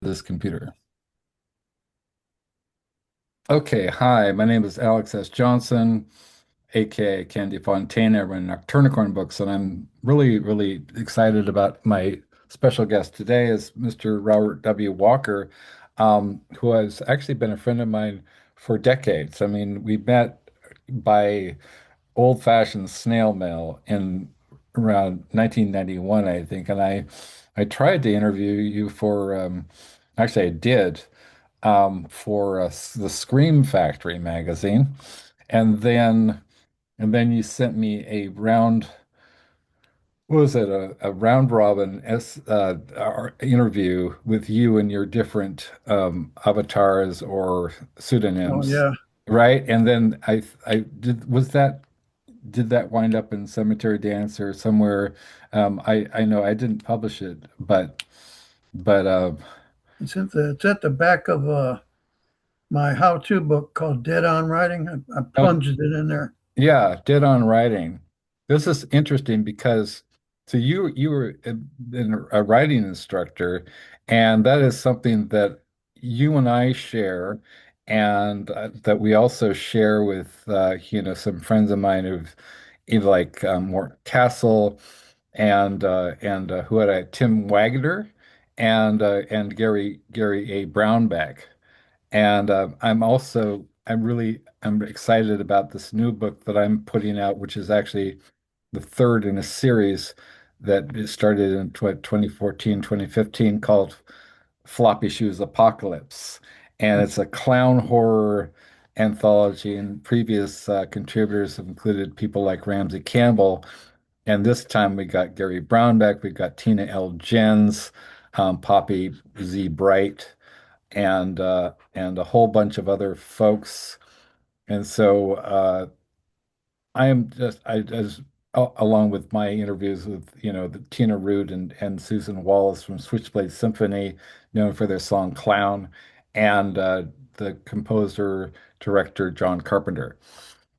This computer. Okay, hi, my name is Alex S. Johnson, aka Candy Fontaine. I run Nocturnicorn Books, and I'm really excited about my special guest today is Mr. Robert W. Walker, who has actually been a friend of mine for decades. I mean, we met by old-fashioned snail mail in around 1991, I think, and I tried to interview you for actually I did for the Scream Factory magazine, and then you sent me a round. What was it? A round robin interview with you and your different avatars or Oh pseudonyms, yeah, right? And then I did that wind up in Cemetery Dance or somewhere? I know I didn't publish it, but it's at the back of my how-to book called Dead On Writing. I oh, plunged it in there. yeah, dead on writing. This is interesting because so you were a writing instructor, and that is something that you and I share, and that we also share with some friends of mine who've either like Mort Castle and who had I Tim Wagner and Gary A. Brownback. And I'm excited about this new book that I'm putting out, which is actually the third in a series that started in 2014, 2015 called Floppy Shoes Apocalypse. And it's a clown horror anthology, and previous contributors have included people like Ramsey Campbell. And this time we got Gary Brownback, we got Tina L. Jens, Poppy Z. Bright, and a whole bunch of other folks. And so I am just I as along with my interviews with the Tina Root and Susan Wallace from Switchblade Symphony, known for their song Clown, and the composer director John Carpenter.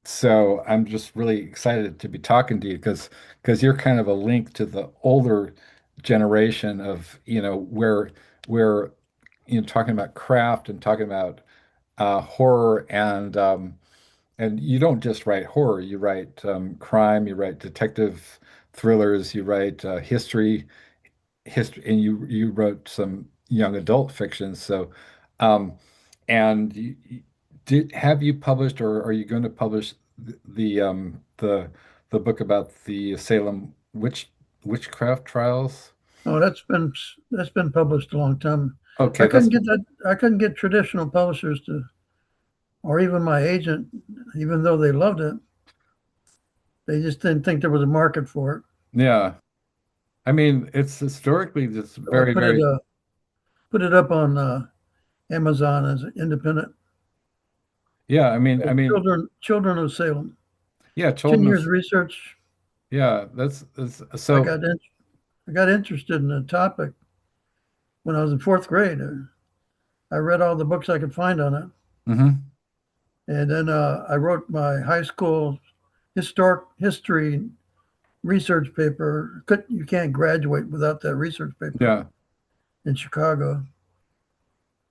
So I'm just really excited to be talking to you because you're kind of a link to the older generation of where talking about craft and talking about horror and you don't just write horror, you write crime, you write detective thrillers, you write history, and you wrote some young adult fiction. So, um, and did have you published or are you going to publish the book about the Salem witchcraft trials? Oh, that's been published a long time. I Okay, couldn't that's get that. I couldn't get traditional publishers to, or even my agent, even though they loved it, they just didn't think there was a market for it. yeah. I mean, it's historically just So I very, very, put it up on Amazon as an independent. yeah. I mean, Children of Salem. yeah. 10 years Children's, research. yeah. That's I so. got in, I got interested in the topic when I was in fourth grade. I read all the books I could find on it. Hmm. And then I wrote my high school historic history research paper. You can't graduate without that research paper Yeah. in Chicago.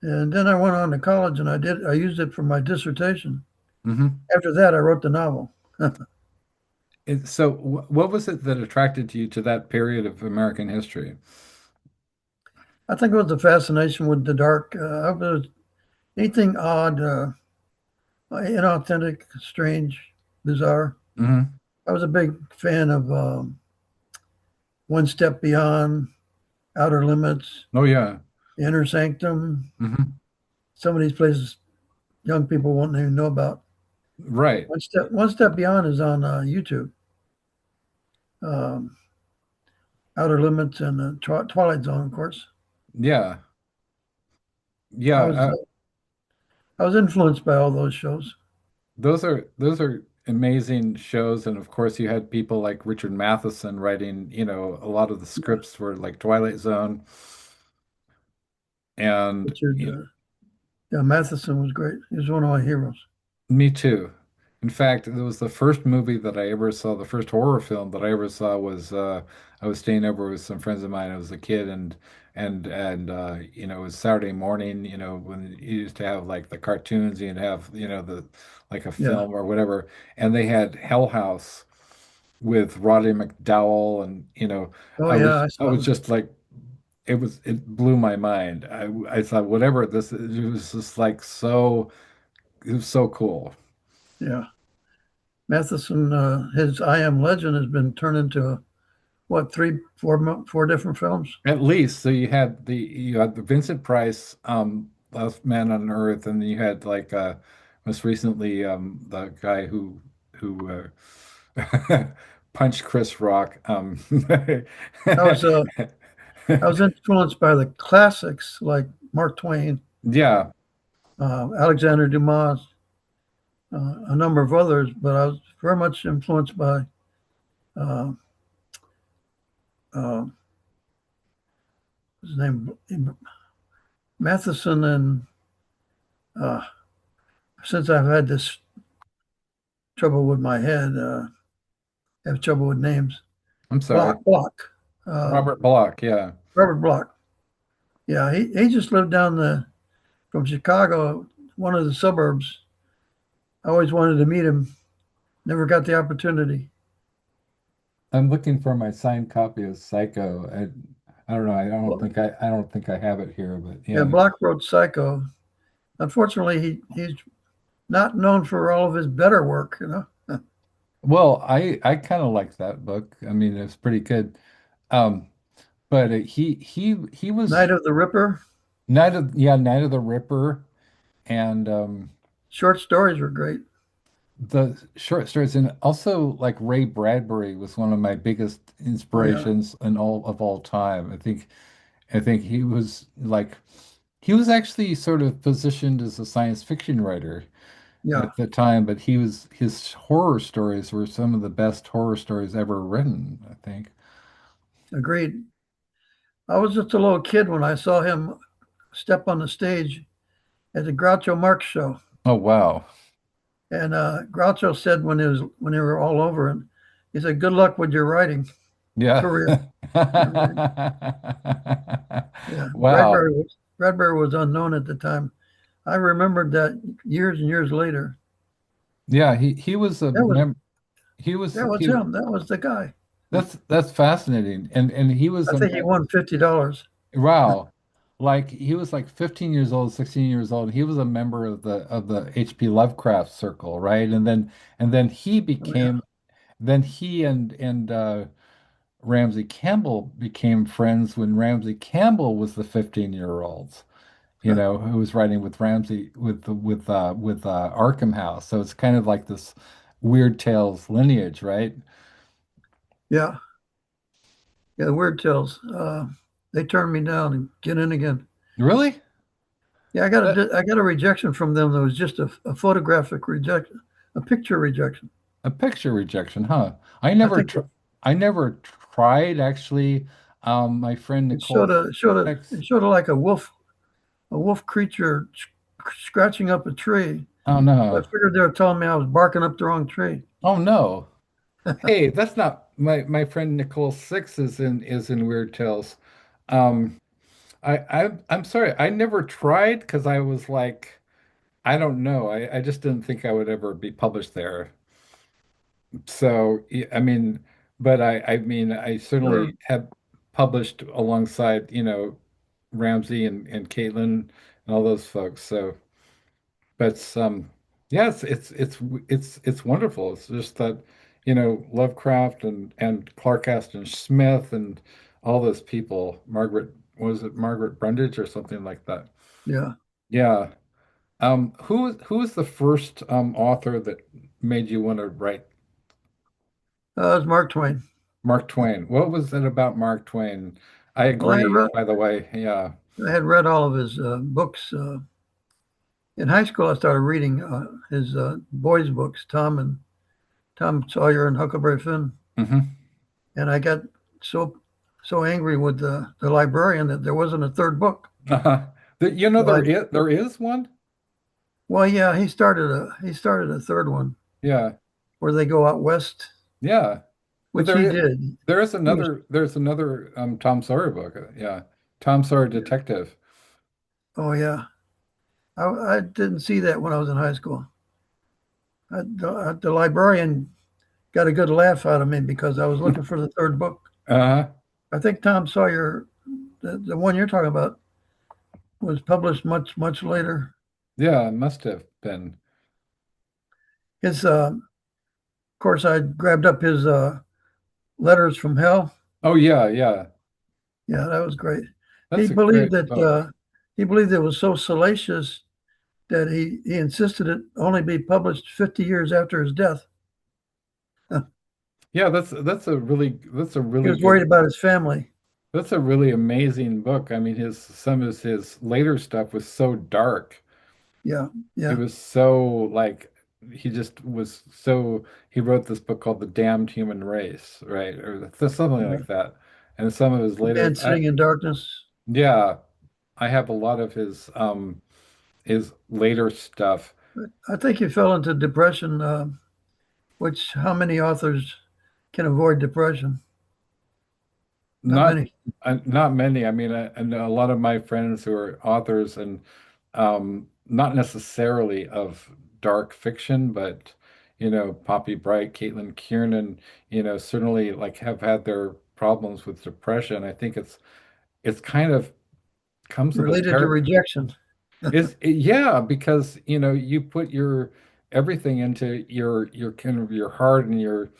And then I went on to college and I used it for my dissertation. Hmm. After that, I wrote the novel. So, what was it that attracted you to that period of American history? I think it was the fascination with the dark. Anything odd, inauthentic, strange, bizarre. Hmm. I was a big fan of One Step Beyond, Outer Limits, Oh, yeah. Inner Sanctum. Hmm. Some of these places young people won't even know about. Right. One Step Beyond is on YouTube. Um, Outer Limits and Twilight Zone, of course. Yeah. I Yeah. was I was influenced by all those shows. Those are amazing shows, and of course, you had people like Richard Matheson writing, a lot of the scripts for like Twilight Zone, and Richard, yeah, Matheson was great. He was one of my heroes. me too. In fact, it was the first movie that I ever saw. The first horror film that I ever saw was I was staying over with some friends of mine. I was a kid, and you know, it was Saturday morning. You know, when you used to have like the cartoons, you'd have the like a Yeah. film or whatever, and they had Hell House with Roddy McDowell, and Oh I yeah, was I I saw was that. just like it blew my mind. I thought whatever this is, it was just like so it was so cool. Yeah. Matheson, his I Am Legend has been turned into what, three, four different films? At least so you had the Vincent Price Last Man on Earth, and then you had like most recently the guy who punched Chris Rock. I was uh, I was influenced by the classics like Mark Twain, Yeah, Alexander Dumas, a number of others, but I was very much influenced by uh, uh, his name Matheson, and uh, since I've had this trouble with my head, I have trouble with names. I'm sorry. Block, uh, Robert Block, yeah. Robert Block. Yeah, he just lived down from Chicago, one of the suburbs. I always wanted to meet him, never got the opportunity. I'm looking for my signed copy of Psycho. I don't know. I don't think I have it here, but Yeah, yeah. Block wrote Psycho. Unfortunately, he's not known for all of his better work. Well, I kind of liked that book. I mean, it's pretty good. Um, but he was Night of the Ripper. Night of the Ripper, and Short stories were great. the short stories, and also like Ray Bradbury was one of my biggest Oh yeah, inspirations in all time. I think he was like he was actually sort of positioned as a science fiction writer yeah, at the time, but his horror stories were some of the best horror stories ever written, I think. agreed. I was just a little kid when I saw him step on the stage at the Groucho Marx show, Oh wow. and Groucho said when they were all over, and he said, "Good luck with your writing Yeah. career." and everything. Yeah, Wow. Bradbury was unknown at the time. I remembered that years and years later. Yeah, he was a That was mem he was that was he him. That was the guy. that's fascinating. And he was I a think he won $50. wow. Like he was like 15 years old, 16 years old. He was a member of the H.P. Lovecraft circle, right? And then he Oh yeah, became then he and Ramsey Campbell became friends when Ramsey Campbell was the 15-year-old, who was writing with Ramsey with Arkham House. So it's kind of like this Weird Tales lineage, right? yeah, yeah. The Weird Tales. They turned me down and get in again. Really? Yeah, That, I got a rejection from them that was just a photographic rejection, a picture rejection. a picture rejection, huh? I think I never tried actually. My friend it Nicole it Six. showed like a wolf creature scratching up a tree. Oh So I no. figured they were telling me I was barking up the wrong tree. Oh no. Hey, that's not my friend Nicole Six is in Weird Tales. Um, I'm sorry, I never tried because I was like, I don't know. I just didn't think I would ever be published there. So, I mean, but I mean, I Or certainly have published alongside, Ramsey and Caitlin and all those folks. So, but yeah, it's wonderful. It's just that, Lovecraft and Clark Ashton Smith and all those people, was it Margaret Brundage or something like that? yeah, Yeah. Who was the first author that made you want to write it was Mark Twain. Mark Twain? What was it about Mark Twain? I Well, agree, by the way. Yeah. I had read all of his books. In high school, I started reading his boys' books, Tom Sawyer and Huckleberry Finn, Hmm. and I got so so angry with the librarian that there wasn't a third book. Uh-huh. So I There is one. well, yeah, he started a third one. Yeah. where they go out west, Yeah. But which he did. He was, there's another Tom Sawyer book. Yeah. Tom Sawyer Detective. oh yeah, I didn't see that when I was in high school. The librarian got a good laugh out of me because I was looking for the third book. Uh-huh. I think Tom Sawyer, the one you're talking about, was published much later. Yeah, it must have been. His, of course, I grabbed up his letters from hell. Oh yeah, yeah. Yeah, that was great. He That's a believed great that book. he believed it was so salacious that he insisted it only be published 50 years after his death. Yeah, that's a He really was worried good about his family. that's a really amazing book. I mean, his some of his later stuff was so dark. Yeah, It yeah, was so like he just was so he wrote this book called The Damned Human Race, right? Or something yeah. like that. And some of his The later man sitting in darkness. yeah, I have a lot of his later stuff. I think he fell into depression, which how many authors can avoid depression? Not Not many. not many. I mean, I know a lot of my friends who are authors and not necessarily of dark fiction, but Poppy Bright, Caitlin Kiernan, certainly like have had their problems with depression. I think it's kind of comes with a Related to terrible rejection. yeah, because you put your everything into your kind of your heart and your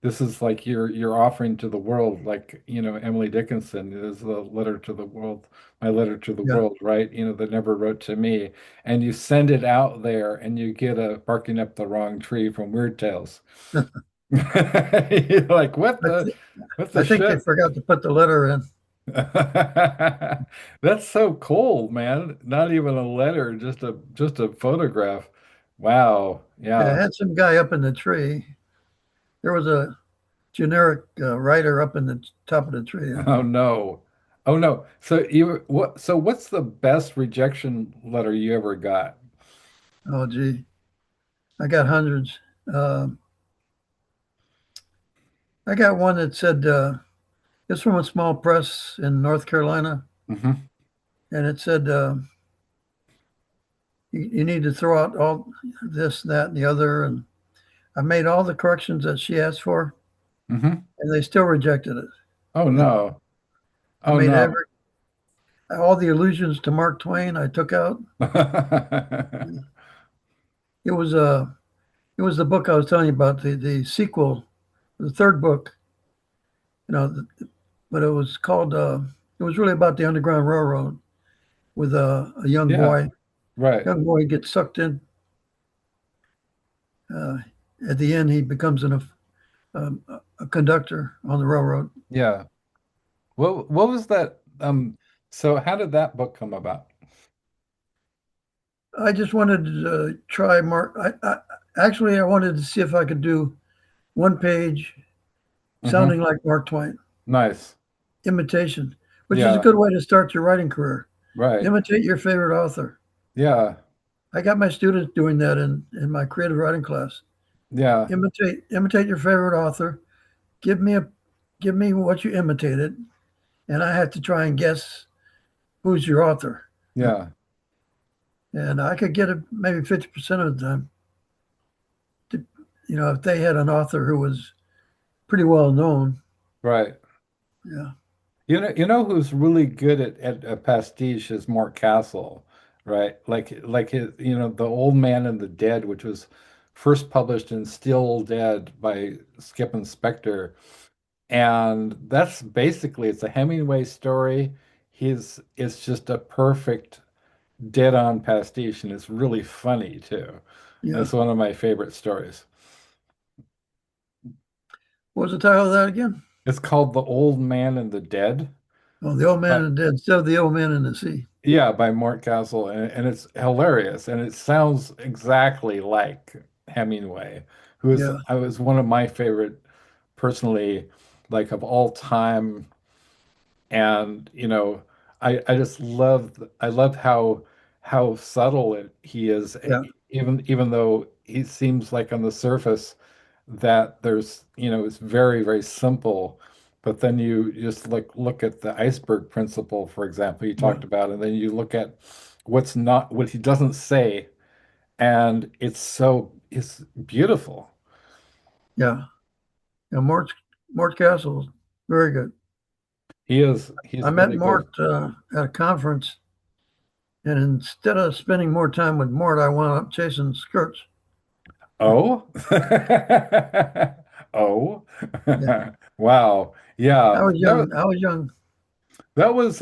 this is like your offering to the world, like Emily Dickinson is the letter to the world, my letter to the Yeah. world, right? That never wrote to me, and you send it out there, and you get a barking up the wrong tree from Weird Tales. You're like, I, th- what the I think they shit? forgot to put the letter in. That's so cold, man. Not even a letter, just a photograph. Wow. Yeah, I Yeah. had some guy up in the tree. There was a generic writer up in the top of the tree. Oh no. Oh no. So what's the best rejection letter you ever got? Oh, gee, I got hundreds. Um I got one that said it's from a small press in North Carolina, Hmm. and it said you need to throw out all this, that, and the other. And I made all the corrections that she asked for, Hmm. and they still rejected it. Oh no. I Oh made no. all the allusions to Mark Twain I took out. It was it was the book I was telling you about, the sequel, the third book, you know, but it was really about the Underground Railroad with a young Yeah, boy. right. Young boy gets sucked in. Uh, at the end, he becomes um, a conductor on the railroad. Yeah. What was that? So how did that book come about? I just wanted to try Mark. Actually I wanted to see if I could do one page Hmm. sounding like Mark Twain, Nice. imitation, which is a Yeah, good way to start your writing career. right. Imitate your favorite author. Yeah. I got my students doing that in my creative writing class. Yeah. Imitate your favorite author. Give me a give me what you imitated, and I have to try and guess who's your author. Yeah. And I could get it maybe 50% of the time. If they had an author who was pretty well known. Right. Yeah, You know who's really good at a pastiche is Mark Castle, right? Like his, The Old Man and the Dead, which was first published in Still Dead by Skip and Spector. And that's basically it's a Hemingway story. It's just a perfect dead-on pastiche, and it's really funny too. And yeah. it's one of my favorite stories. What was the title of that again? It's called The Old Man and the Dead. Oh, The Old Man But and the Dead, instead of The Old Man in the Sea. yeah, by Mort Castle, and it's hilarious, and it sounds exactly like Hemingway, who is Yeah, I was one of my favorite personally, like of all time, and I just loved how subtle he is. yeah. even though he seems like on the surface that there's, it's very, very simple. But then you just like look at the iceberg principle, for example, you Yeah, talked about, and then you look at what he doesn't say, and it's beautiful. yeah, yeah. Mort Castle's very good. He's I met really good. Mort at a conference, and instead of spending more time with Mort, I wound up chasing skirts. Oh, oh, Yeah, wow. I Yeah, was young. I was young. that was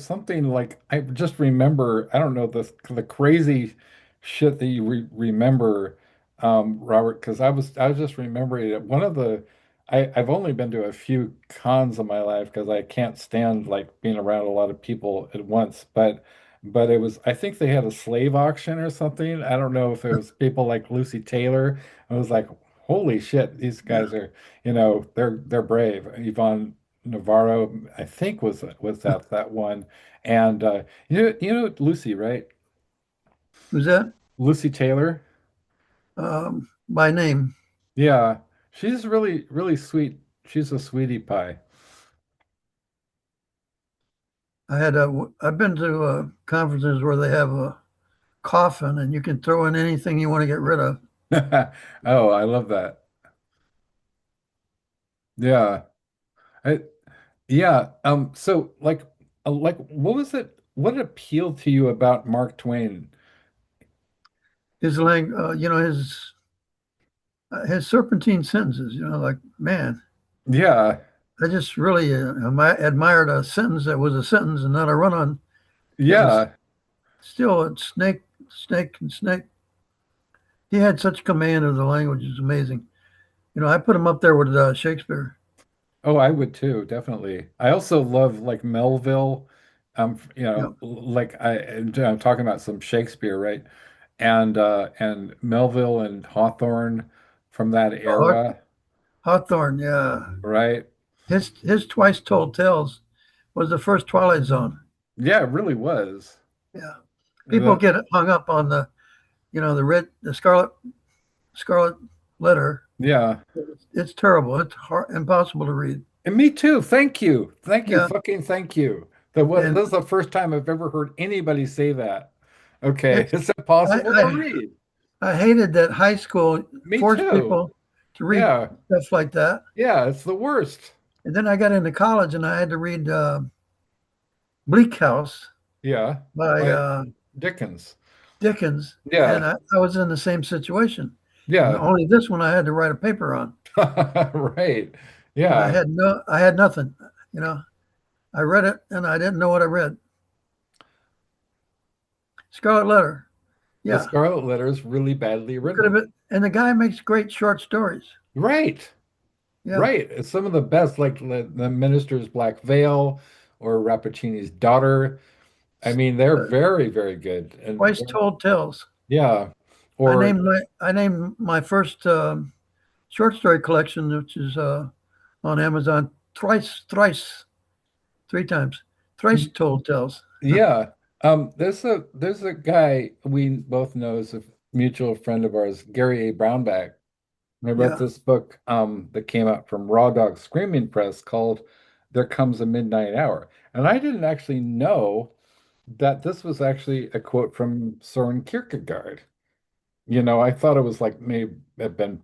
something like I just remember, I don't know the crazy shit that you remember, Robert, because I was just remembering that one of the I've only been to a few cons in my life because I can't stand like being around a lot of people at once, but it was, I think they had a slave auction or something. I don't know if it was people like Lucy Taylor. I was like, holy shit, these Yeah, guys are, they're brave. Yvonne Navarro, I think was that one. And you know Lucy, right? who's that? Lucy Taylor. By name. Yeah, she's really, really sweet. She's a sweetie pie. I've been to conferences where they have a coffin, and you can throw in anything you want to get rid of. Oh, I love that. Yeah. I, yeah. So like what was it? What appealed to you about Mark Twain? His serpentine sentences. Like man, Yeah. I just really admired a sentence that was a sentence and not a run-on. It was Yeah. still a snake, snake, and snake. He had such command of the language; it's amazing. I put him up there with Shakespeare. Oh, I would too, definitely. I also love like Melville. Yeah, Like I'm talking about some Shakespeare, right? And Melville and Hawthorne from that Haw- era, Hawthorne. Yeah, right? his twice told tales was the first Twilight Zone. Yeah, it really was. Yeah, people The get hung up on the scarlet letter. yeah. It's terrible. It's hard, impossible to read. And me too. Thank you. Thank you. Yeah, Fucking thank you. That was and this is the first time I've ever heard anybody say that. Okay, it's it's I impossible to I, read. I hated that high school Me forced too. people to read Yeah. stuff like that. Yeah, it's the worst. And then I got into college and I had to read Bleak House Yeah. by By Dickens. Dickens, and Yeah. I was in the same situation. And Yeah. only this one I had to write a paper on, Right. and Yeah. I had nothing. You know, I read it and I didn't know what I read. Scarlet Letter, The yeah, Scarlet Letter is really badly it could have written. been. And the guy makes great short stories. Right. Yeah, Right. It's some of the best, like the Minister's Black Veil or Rappaccini's Daughter. I mean, they're uh, very, very good. And twice told tales. yeah. Or I named my first short story collection, which is on Amazon, thrice, three times, thrice told tales. yeah. There's a guy we both know is a mutual friend of ours, Gary A. Brownback. And I wrote Yeah, this book that came out from Raw Dog Screaming Press called There Comes a Midnight Hour. And I didn't actually know that this was actually a quote from Soren Kierkegaard. I thought it was like may have been,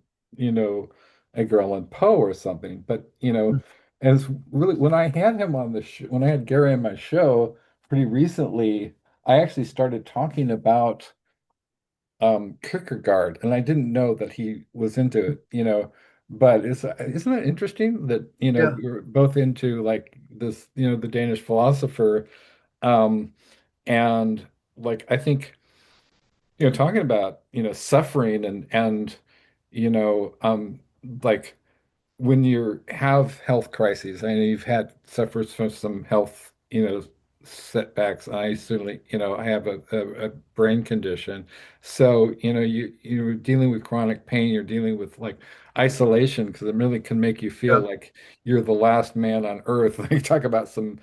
Edgar Allan Poe or something. But, and it's really when I had him on the show, when I had Gary on my show pretty recently, I actually started talking about Kierkegaard, and I didn't know that he was into it. But isn't it interesting that, yeah, we're both into like this, the Danish philosopher, um, and like I think, talking about, suffering and like when you have health crises, I know you've had suffered from some health, setbacks. I certainly, I have a brain condition. So, you're dealing with chronic pain, you're dealing with like isolation because it really can make you feel yeah, like you're the last man on earth. You talk about some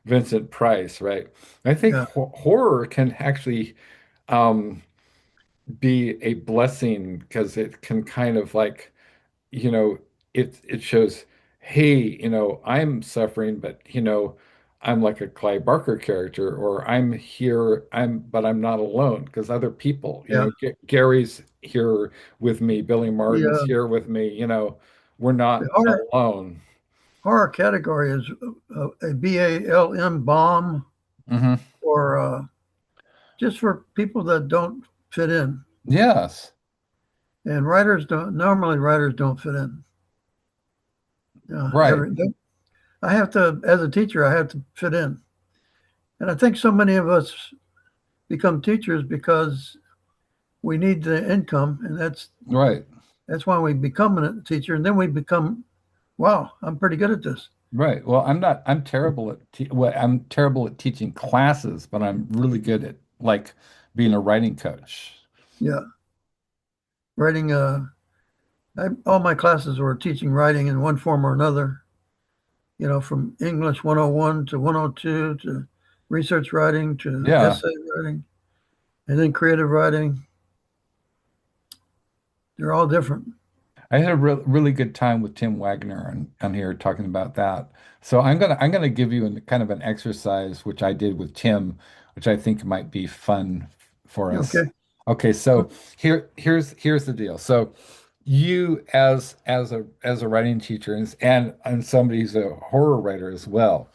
Vincent Price, right? I think yeah. horror can actually um, be a blessing because it can kind of like, you know, it shows, hey, I'm suffering, but I'm like a Clive Barker character, or I'm here, but I'm not alone because other people, Yeah. Gary's here with me, Billy The Martin's here with me, we're the not alone. horror category is a BALM bomb, Hmm. or just for people that don't fit in. Yes, And writers don't fit in. right, I have to, as a teacher, I have to fit in. And I think so many of us become teachers because we need the income, and right. that's why we become a teacher, and then we become, wow, I'm pretty good at this. Right. Well, I'm terrible at I'm terrible at teaching classes, but I'm really good at like being a writing coach. Yeah, writing. All my classes were teaching writing in one form or another. From English 101 to 102 to research writing to Yeah. essay writing, and then creative writing. They're all different. I had a really good time with Tim Wagner on here talking about that. So I'm gonna give you kind of an exercise which I did with Tim, which I think might be fun for us. Okay. Okay, so here's the deal. So you as a writing teacher and somebody who's a horror writer as well.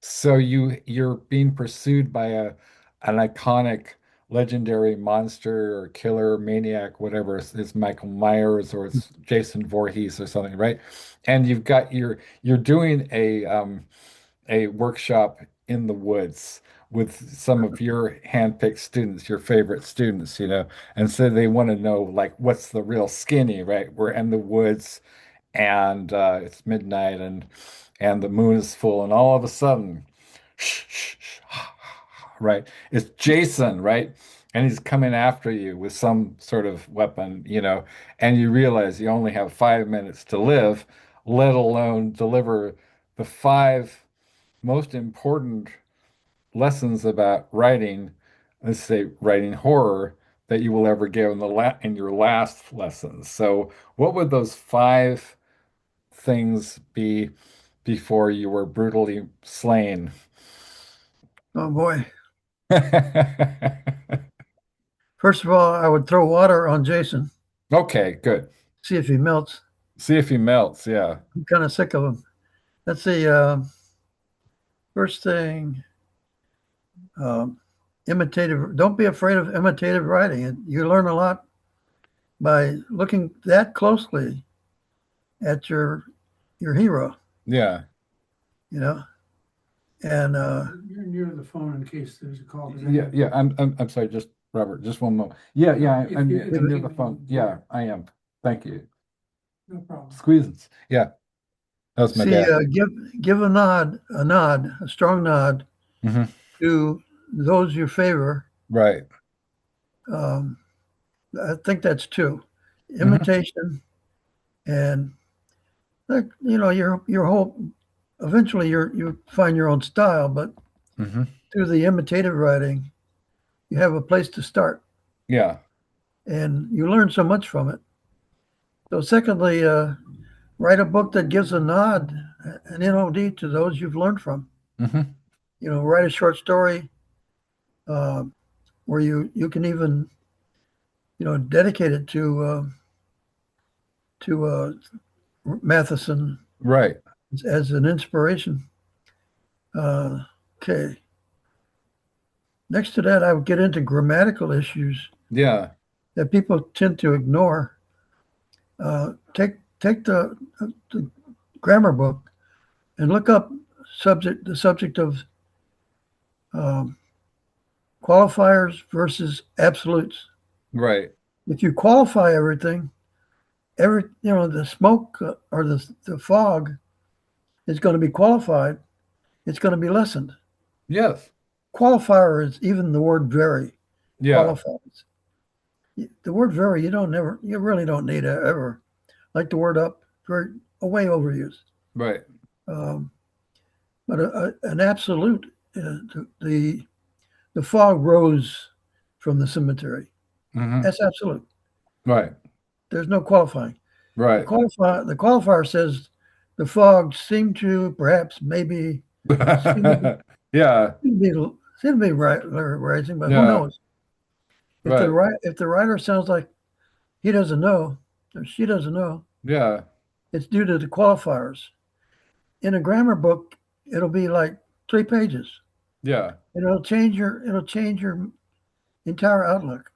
So you're being pursued by an iconic legendary monster or killer maniac, whatever. It's Michael Myers or it's Jason Voorhees or something, right? And you're doing a workshop in the woods with some of your handpicked students, your favorite students, and so they want to know like what's the real skinny, right? We're in the woods and it's midnight and the moon is full, and all of a sudden, shh, shh, shh, right? It's Jason, right? And he's coming after you with some sort of weapon, and you realize you only have 5 minutes to live, let alone deliver the five most important lessons about writing, let's say writing horror, that you will ever give in your last lessons. So, what would those five things be before you were brutally slain? Oh boy. First of all, I would throw water on Jason, Okay, good. see if he melts. See if he melts. Yeah. I'm kind of sick of him. Let's see. First thing, um, imitative. Don't be afraid of imitative writing. You learn a lot by looking that closely at your hero. Yeah. You know, and You're near the phone in case there's a call. Yeah. Yeah. I'm sorry, just Robert, just one moment. Yeah, yeah, I'm near the phone. Yeah, I am. Thank you. No problem. Squeezins. Yeah, that was my see, dad. give a strong nod Hmm. to those you favor. Right. Um, I think that's two. Hmm. Imitation and like your whole. Eventually, you find your own style, but Hmm. through the imitative writing, you have a place to start, Yeah. and you learn so much from it. So, secondly, write a book that gives a nod, an NOD to those you've learned from. Hmm. Write a short story uh, where you can even dedicate it to Matheson Right. as an inspiration. Okay. Next to that, I would get into grammatical issues Yeah. that people tend to ignore. Take the grammar book and look up the subject of um, qualifiers versus absolutes. Right. If you qualify everything, the smoke or the fog is going to be qualified. It's going to be lessened. Yes. Qualifier is even the word very Yeah. qualifies. The word very you really don't need it ever. Like the word up, very way overused. Right. Um, but an absolute, the fog rose from the cemetery. Hmm. That's absolute. Right. There's no qualifying. Right. The qualifier says the fog seemed to perhaps maybe seem to be Yeah. seem to be, seem to be rising, but who Yeah. knows? Right. If the writer sounds like he doesn't know or she doesn't know, Yeah. it's due to the qualifiers. In a grammar book, it'll be like 3 pages. Yeah. And it'll change your entire outlook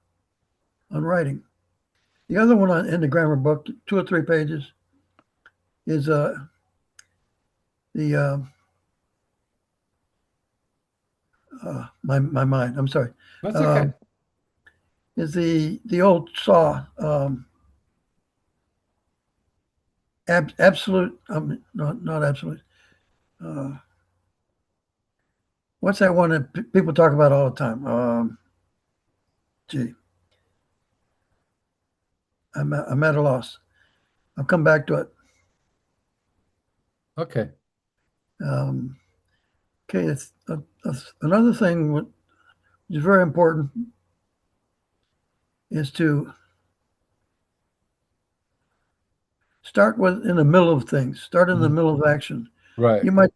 on writing. The other one in the grammar book, 2 or 3 pages, is the my mind. I'm sorry. That's okay. Um, is the old saw absolute? Not absolute. Uh, what's that one that people talk about all the time? Gee, I'm at a loss. I'll come back to it. Okay. Um, okay, another thing which is very important is to start with in the middle of things. Start in the Mhm. middle of action. Right. You might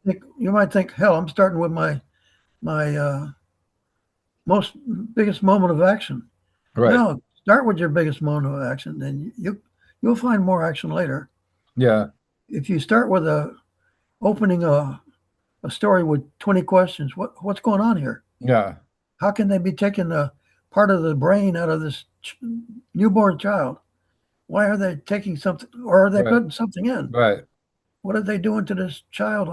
think, hell, I'm starting with my most biggest moment of action. Right. No, start with your biggest moment of action, then you'll find more action later. Yeah. If you start with opening a story with 20 questions, what's going on here? Yeah. How can they be taking the part of the brain out of this newborn child? Why are they taking something, or are they Right. putting something in? Right. What are they doing to this child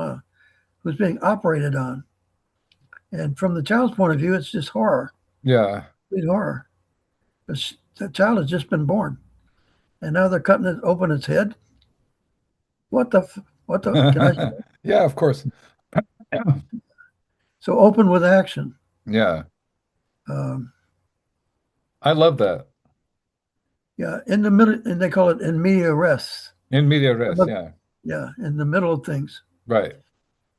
who's being operated on? And from the child's point of view, it's just horror, Yeah. complete horror. The child has just been born, and now they're cutting it open its head. What the? Can I? Yeah, of course. So open with action. Yeah. Um, I love that. yeah, in the middle, and they call it in media res. In media res, yeah. Yeah, in the middle of things. Right.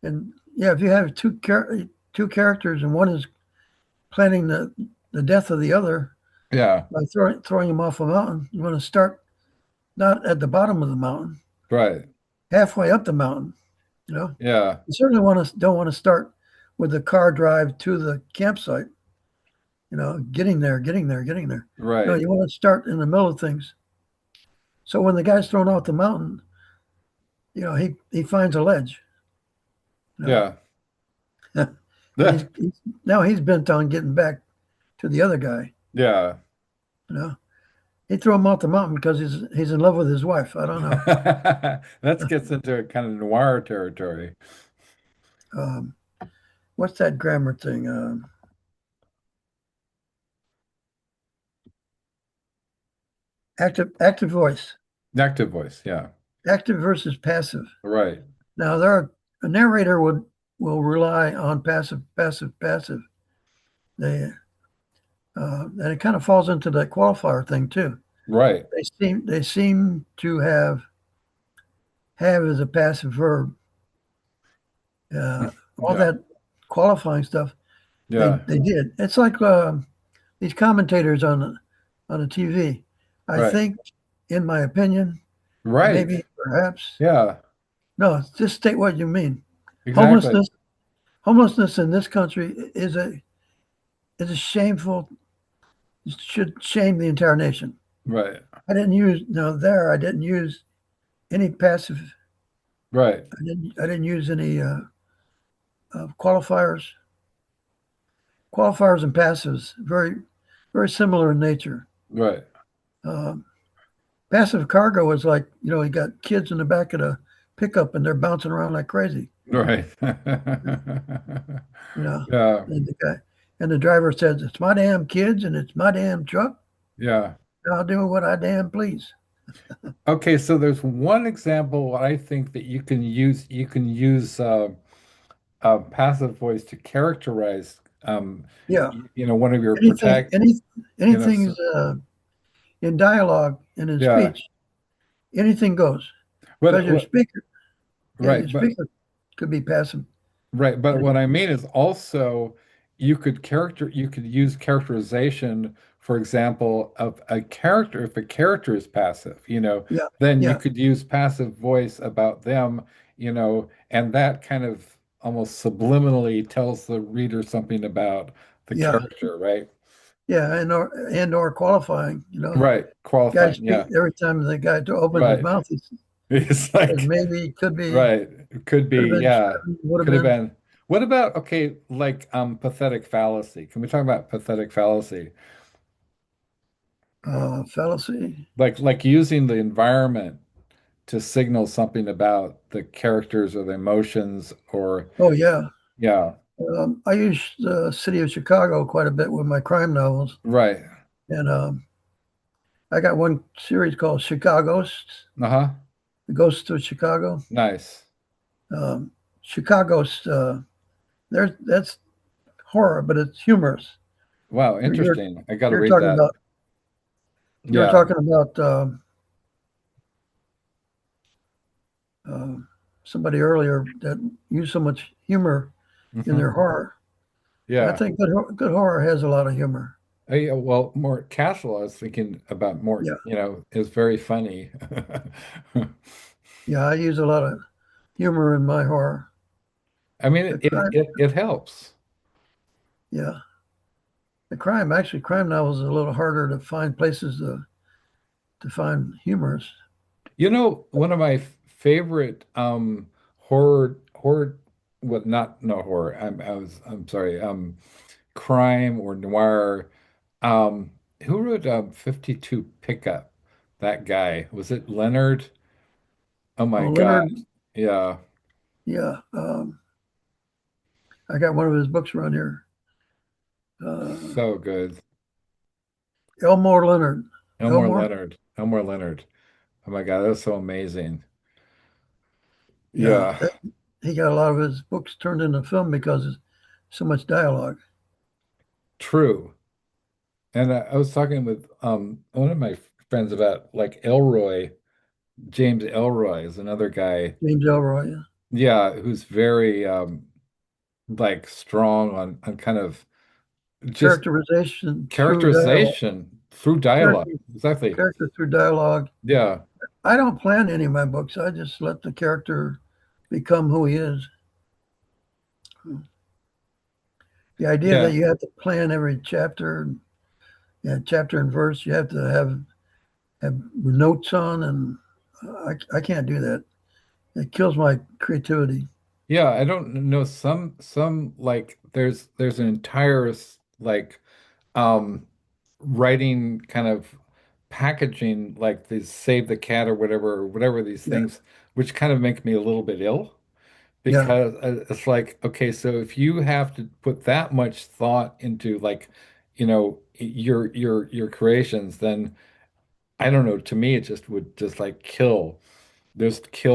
And yeah, if you have two characters and one is planning the death of the other Yeah. by throwing him off a mountain, you want to start not at the bottom of the mountain, Right. halfway up the mountain. You know, Yeah. you certainly don't want to start with the car drive to the campsite. You know, getting there, getting there, getting there. No, Right. you want to start in the middle of things. So when the guy's thrown off the mountain, you know, he finds a ledge. You Yeah. know, and now he's bent on getting back to the other guy. Yeah. You know, he threw him off the mountain because he's in love with his wife. I don't know. That gets into kind of noir territory. Um, what's that grammar thing? Active voice, Active voice, yeah. active versus passive. Right. Now a narrator will rely on passive. They and it kind of falls into that qualifier thing too. Right. They seem to have as a passive verb. All Yeah. that qualifying stuff Yeah. they did. It's like these commentators on the TV. I Right. think, in my opinion, Right. maybe, perhaps. Yeah. No, just state what you mean. Exactly. Homelessness, homelessness in this country is a shameful. Should shame the entire nation. Right. I didn't use any passive. Right. I didn't use any qualifiers. Qualifiers and passives very similar in nature. Right. Um, Passive cargo is like, you know, you got kids in the back of the pickup and they're bouncing around like crazy. Right. You know, Yeah. and the driver says, "It's my damn kids and it's my damn truck. Yeah. I'll do what I damn please." Okay, so there's one example I think that you can use passive voice to characterize Yeah, one of your anything, protag any, you know anything is in dialogue and in yeah. speech, anything goes because But yeah, right, your speaker could be passive. but what I mean is also you could use characterization, for example, of a character. If a character is passive, Yeah, then you yeah, could use passive voice about them, and that kind of almost subliminally tells the reader something about the yeah, character, right? yeah, and or qualifying. Right. Guy Qualifying. speak Yeah. every time the guy opens his Right. mouth. He It's says like, maybe, could be, right. It could could have be, been, should yeah. have been, would have Could have been. been. What about, okay, like pathetic fallacy? Can we talk about pathetic fallacy? Fallacy. Like using the environment to signal something about the characters or the emotions or Oh yeah. yeah, I use the city of Chicago quite a bit with my crime novels, right. and I got one series called Chicago's, Uh-huh. The Ghosts of Chicago. Nice. Um, Chicago's, that's horror, but it's humorous. Wow, You're interesting. I got to you're read talking that. about you were Yeah. talking about uh, somebody earlier that used so much humor in their Hmm. horror. I Yeah. think good horror has a lot of humor. Well, more Castle, I was thinking about more, Yeah, is very funny. yeah, I use a lot of humor in my horror. I mean, The crime, it helps. yeah, actually, crime novels are a little harder to find places to find humors. One of my favorite horror what not no horror. I'm sorry. Crime or noir. Um who wrote 52 Pickup? That guy. Was it Leonard? Oh my Oh, God. Leonard, Yeah. yeah, I got one of his books around here. Uh, So good. Elmore Leonard, Elmore Elmore, Leonard. Elmore Leonard. Oh my God, that's so amazing. yeah, Yeah, he got a lot of his books turned into film because it's so much dialogue. true. And I was talking with one of my friends about like Elroy. James Elroy is another guy, James Elroy, yeah. yeah, who's very like strong on kind of just Characterization through dialogue, characterization through dialogue. character, Exactly. character through dialogue. Yeah. I don't plan any of my books. I just let the character become who he is. The idea that Yeah. you have to plan every chapter, yeah, chapter and verse, you have to have notes on, and I can't do that. It kills my creativity. Yeah, I don't know some like there's an entire like um writing kind of packaging like these save the cat or whatever these Yeah, things which kind of make me a little bit ill yeah, because it's like, okay, so if you have to put that much thought into like, your creations, then I don't know, to me it just would just kill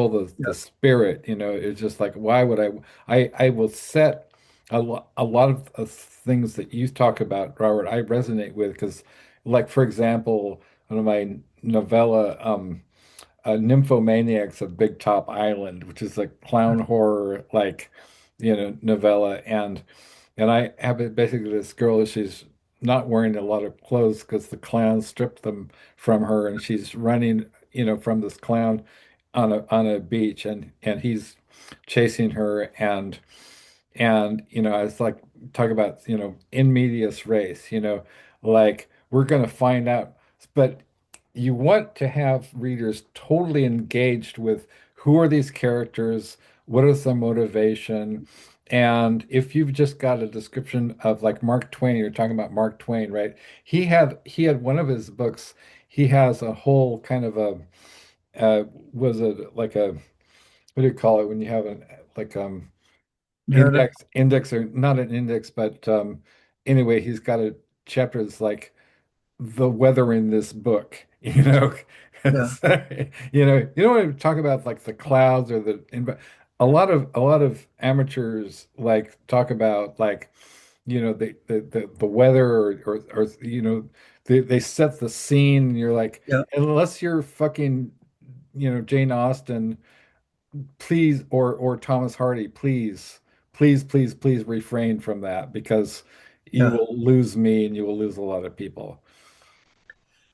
the yeah, spirit, it's just like, why would I will set a lot of things that you talk about, Robert, I resonate with because, like, for example, one of my novella, Nymphomaniacs of Big Top Island, which is a clown horror like, novella, and I have basically this girl, she's not wearing a lot of clothes because the clown stripped them from her, and she's running, from this clown on a beach, and he's chasing her, and I was like, talk about, in medias res, like we're gonna find out, but you want to have readers totally engaged with who are these characters, what is their motivation, and if you've just got a description of like Mark Twain, you're talking about Mark Twain, right? He had one of his books, he has a whole kind of a was it like a, what do you call it when you have an like narrative. index or not an index, but anyway, he's got a chapter that's like the weather in this book, Yeah, you don't want to talk about like the clouds or a lot of amateurs like talk about like, the weather or they set the scene and you're like, yeah, unless you're fucking, Jane Austen, please, or Thomas Hardy, please, please, please refrain from that because you Yeah. will lose me and you will lose a lot of people.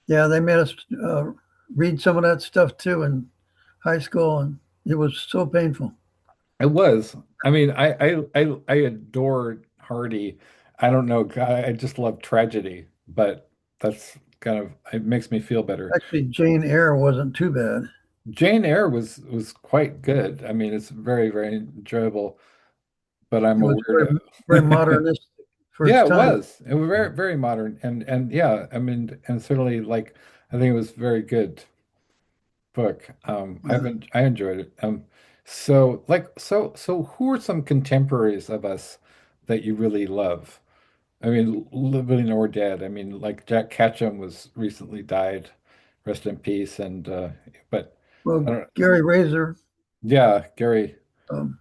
Yeah, they made us read some of that stuff too in high school, and it was so painful. It was. I mean, I adore Hardy. I don't know, I just love tragedy, but that's kind of it makes me feel better. Actually, Jane Eyre wasn't too bad. Jane Eyre was quite good. I mean, it's very, very enjoyable, but I'm It a was weirdo. very modernistic for its Yeah, it time. was. It was very, very modern and yeah, I mean, and certainly like I think it was very good book. Yeah. I enjoyed it. So who are some contemporaries of us that you really love? I mean, living or dead. I mean, like Jack Ketchum was recently died, rest in peace. And but I Well, don't. Gary Razor, Yeah, Gary. um,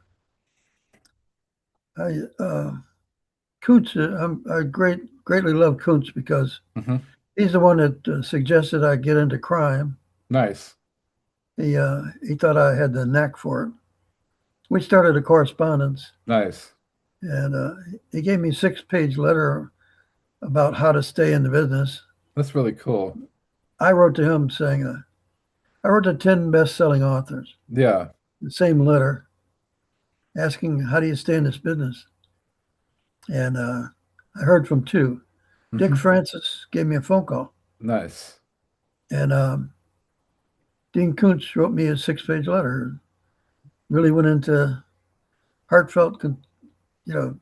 Kuntz, I greatly love Kuntz because Hmm. he's the one that suggested I get into crime. Nice, He thought I had the knack for it. We started a correspondence, nice. and he gave me a 6-page letter about how to stay in the business. That's really cool. I wrote to him saying, I wrote to 10 best-selling authors, Yeah. the same letter, asking, how do you stay in this business? And I heard from two. Dick Hmm. Francis gave me a phone call, Nice. and Dean Koontz wrote me a 6-page letter. Really went into heartfelt, you know,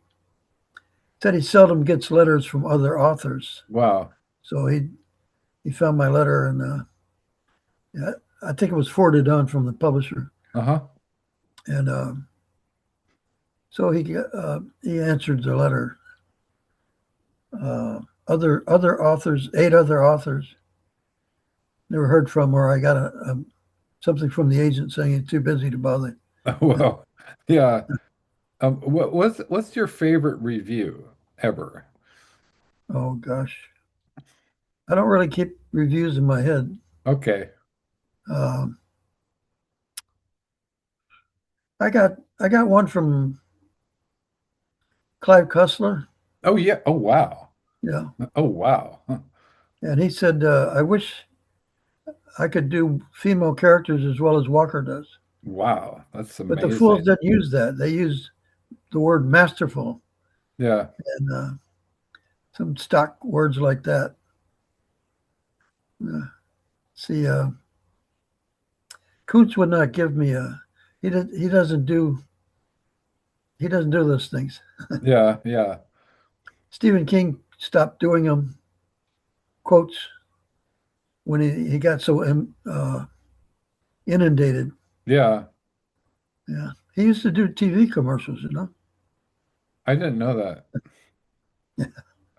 said he seldom gets letters from other authors. Wow. So he found my letter, and yeah, I think it was forwarded on from the publisher. Uh-huh. And so he answered the letter. Other authors, 8 other authors, never heard from, or I got something from the agent saying he's too busy to bother. Well, yeah. What's your favorite review ever? Oh gosh, I don't really keep reviews in my head. Okay. Um, I got one from Clive Cussler. Oh yeah. Oh wow. Yeah, Oh wow. Huh. and he said, "I wish I could do female characters as well as Walker does." Wow. That's But the fools amazing. didn't use that. They used the word masterful Yeah. and some stock words like that. Uh, see, Kuntz would not give me a. He doesn't do those things. Yeah. Yeah. Stephen King stopped doing them quotes when he got so inundated. Yeah. Yeah, he used to do TV commercials. I didn't know that.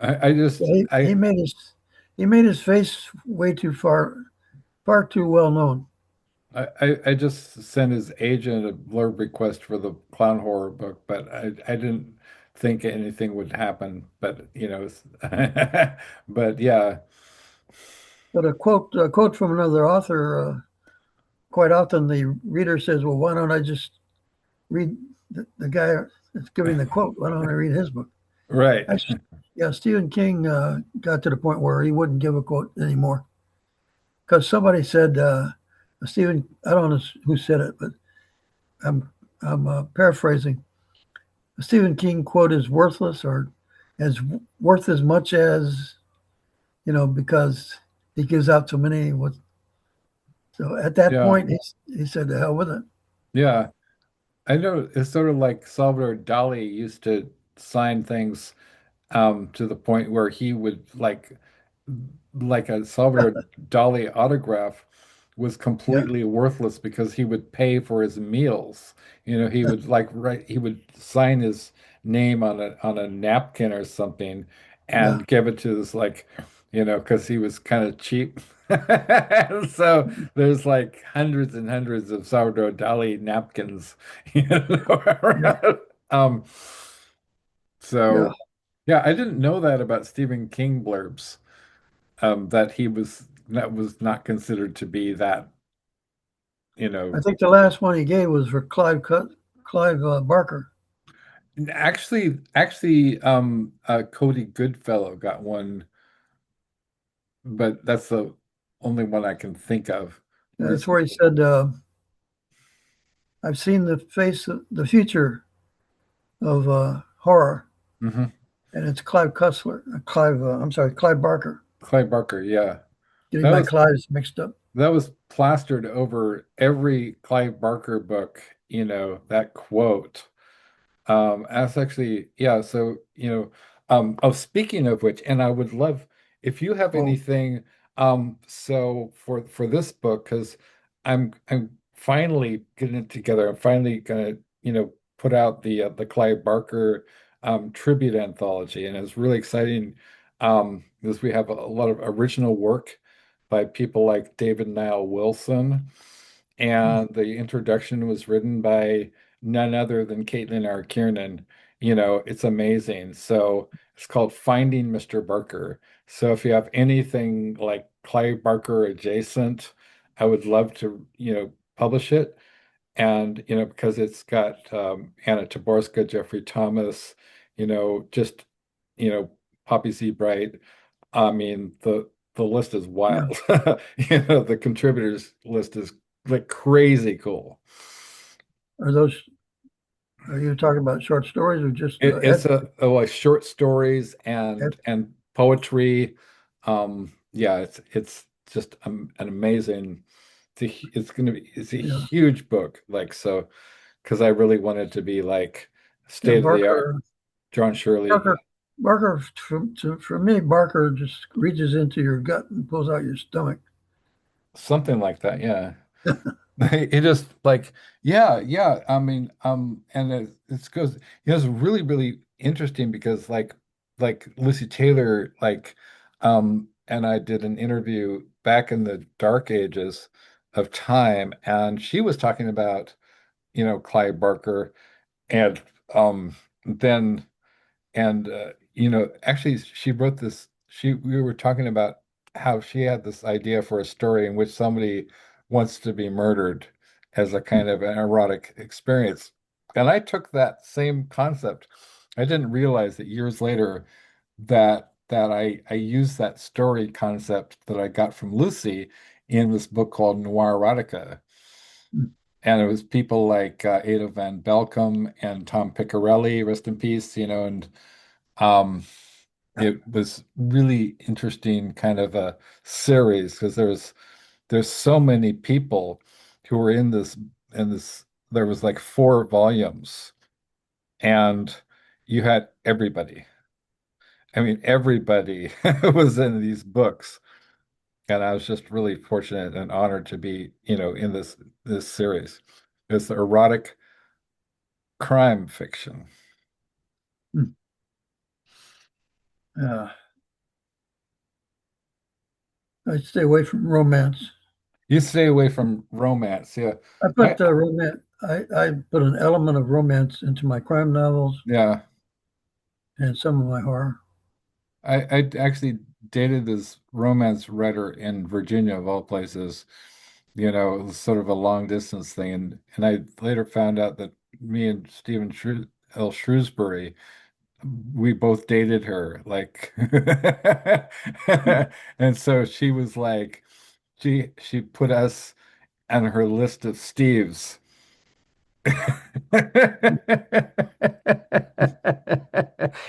I So just he made his face way too far too well known. I just sent his agent a blurb request for the clown horror book, but I didn't think anything would happen. But but yeah. But a quote from another author. Quite often, the reader says, "Well, why don't I just read the guy that's giving the quote? Why don't I read his book?" Right. Actually, yeah, Stephen King got to the point where he wouldn't give a quote anymore because somebody said, Stephen, I don't know who said it, but I'm paraphrasing. A Stephen King quote is worthless or as worth as much as because he gives out so many. So at that Yeah. point, he said, "The hell with it." Yeah. I know it's sort of like Salvador Dali used to sign things to the point where he would like a Salvador Dali autograph was Yeah, completely worthless because he would pay for his meals. He would he would sign his name on a napkin or something yeah, and give it to this because he was kind of cheap. So there's like hundreds and hundreds of Salvador Dali napkins, yeah, around. Um, yeah. so yeah, I didn't know that about Stephen King blurbs, that was not considered to be that, you I know. think the last one he gave was for Clive Barker. Cody Goodfellow got one, but that's the only one I can think of That's where he recently. said, "I've seen the face of the future of horror," Hmm. and it's Clive Cussler, I'm sorry, Clive Barker. Clay Barker, yeah. Getting That my was Clives mixed up. that was plastered over every Clive Barker book, that quote. That's actually, yeah, so, oh, speaking of which, and I would love if you have Oh, anything, so for this book, because I'm finally getting it together. I'm finally gonna, put out the Clive Barker tribute anthology, and it's really exciting, because we have a lot of original work by people like David Niall Wilson, and the introduction was written by none other than Caitlin R. Kiernan. It's amazing. So it's called Finding Mr. Barker. So if you have anything like Clive Barker adjacent, I would love to, publish it. And, because it's got Anna Taborska, Jeffrey Thomas, just, you know, Poppy Z. Bright. I mean, the list is yeah. wild. The contributors list is like crazy cool. Are those? Are you talking about short stories or just It's like short stories ed? and poetry. Yeah, it's just an amazing. It's a Yeah, huge book. Like so, because I really wanted to be like yeah. state of the art. John Shirley, Barker, Barker. For me, Barker just reaches into your gut and pulls out your stomach. something like that. Yeah. It just like, yeah, yeah. I mean, and it's goes, it's really, really interesting because like Lucy Taylor, and I did an interview back in the dark ages of time, and she was talking about, Clive Barker, and then and actually, she wrote this. We were talking about how she had this idea for a story in which somebody wants to be murdered as a kind of an erotic experience. And I took that same concept. I didn't realize that years later that I used that story concept that I got from Lucy in this book called Noir Erotica. And it was people like Ada Van Belkom and Tom Piccarelli, rest in peace, and um, it was really interesting kind of a series because there's so many people who were in this there was like 4 volumes, and you had everybody. I mean, everybody was in these books, and I was just really fortunate and honored to be, in this series. It's erotic crime fiction. Uh, I stay away from romance. You stay away from romance, yeah. I I put romance. I put an element of romance into my crime novels yeah. and some of my horror. I actually dated this romance writer in Virginia, of all places. It was sort of a long distance thing, and I later found out that me and Stephen L. Shrewsbury, we both dated her, like, and so she was like, she put us on her list of Steves.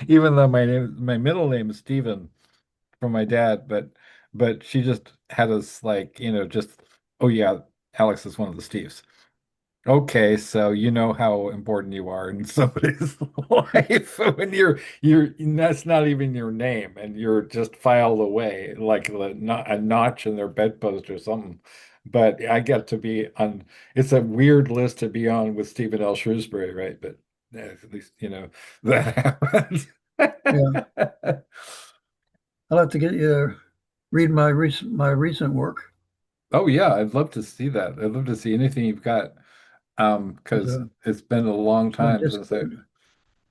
Even though my middle name is Stephen from my dad, but she just had us like, just, oh yeah, Alex is one of the Steves. Okay, so you know how important you are in somebody's life when you're that's not even your name and you're just filed away like a notch in their bedpost or something. But I get to be on, it's a weird list to be on with Stephen L. Shrewsbury, right? But at least that happens. Yeah, I'll have to get you to read my recent work. Oh yeah, I'd love to see that. I'd love to see anything you've got. There's Because it's been a long my time since I. Discord.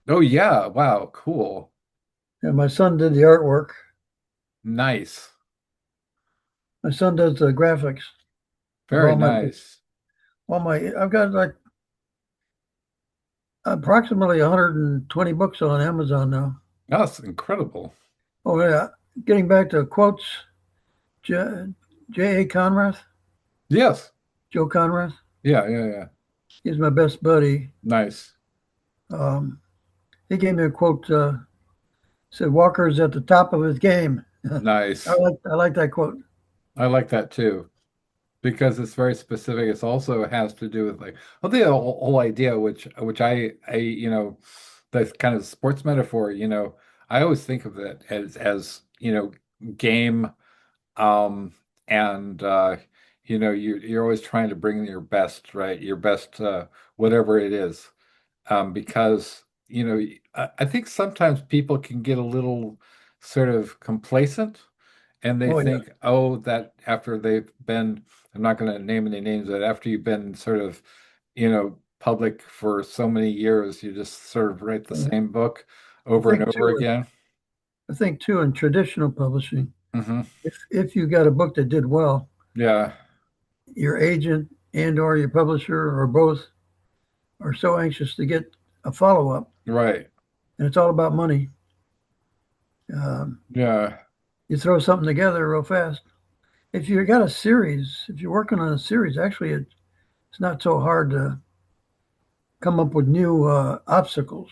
Oh yeah, wow, cool. Yeah, my son did the artwork. Nice. My son does the graphics of Very nice. all my. I've got like approximately 120 books on Amazon now. That's incredible. Oh yeah, getting back to quotes, J. J. A. Conrath, Yes. Joe Conrath. Yeah, yeah, yeah. He's my best buddy. Nice. Um, he gave me a quote. Said Walker's at the top of his game. Nice. I like that quote. I like that too because it's very specific. It's also has to do with like, I think the whole idea, which the kind of sports metaphor, I always think of it as game, um, and you're always trying to bring your best, right? Your best, whatever it is. Because I think sometimes people can get a little sort of complacent and they Oh yeah, think, oh, that after they've been, I'm not going to name any names, but after you've been sort of, public for so many years, you just sort of write the same book I over and think over too. again. I think too in traditional publishing, Hmm. if you got a book that did well, Yeah, your agent and or your publisher or both are so anxious to get a follow up, right. and it's all about money. Um, Yeah, you throw something together real fast. If you got a series, if you're working on a series, actually it's not so hard to come up with new obstacles.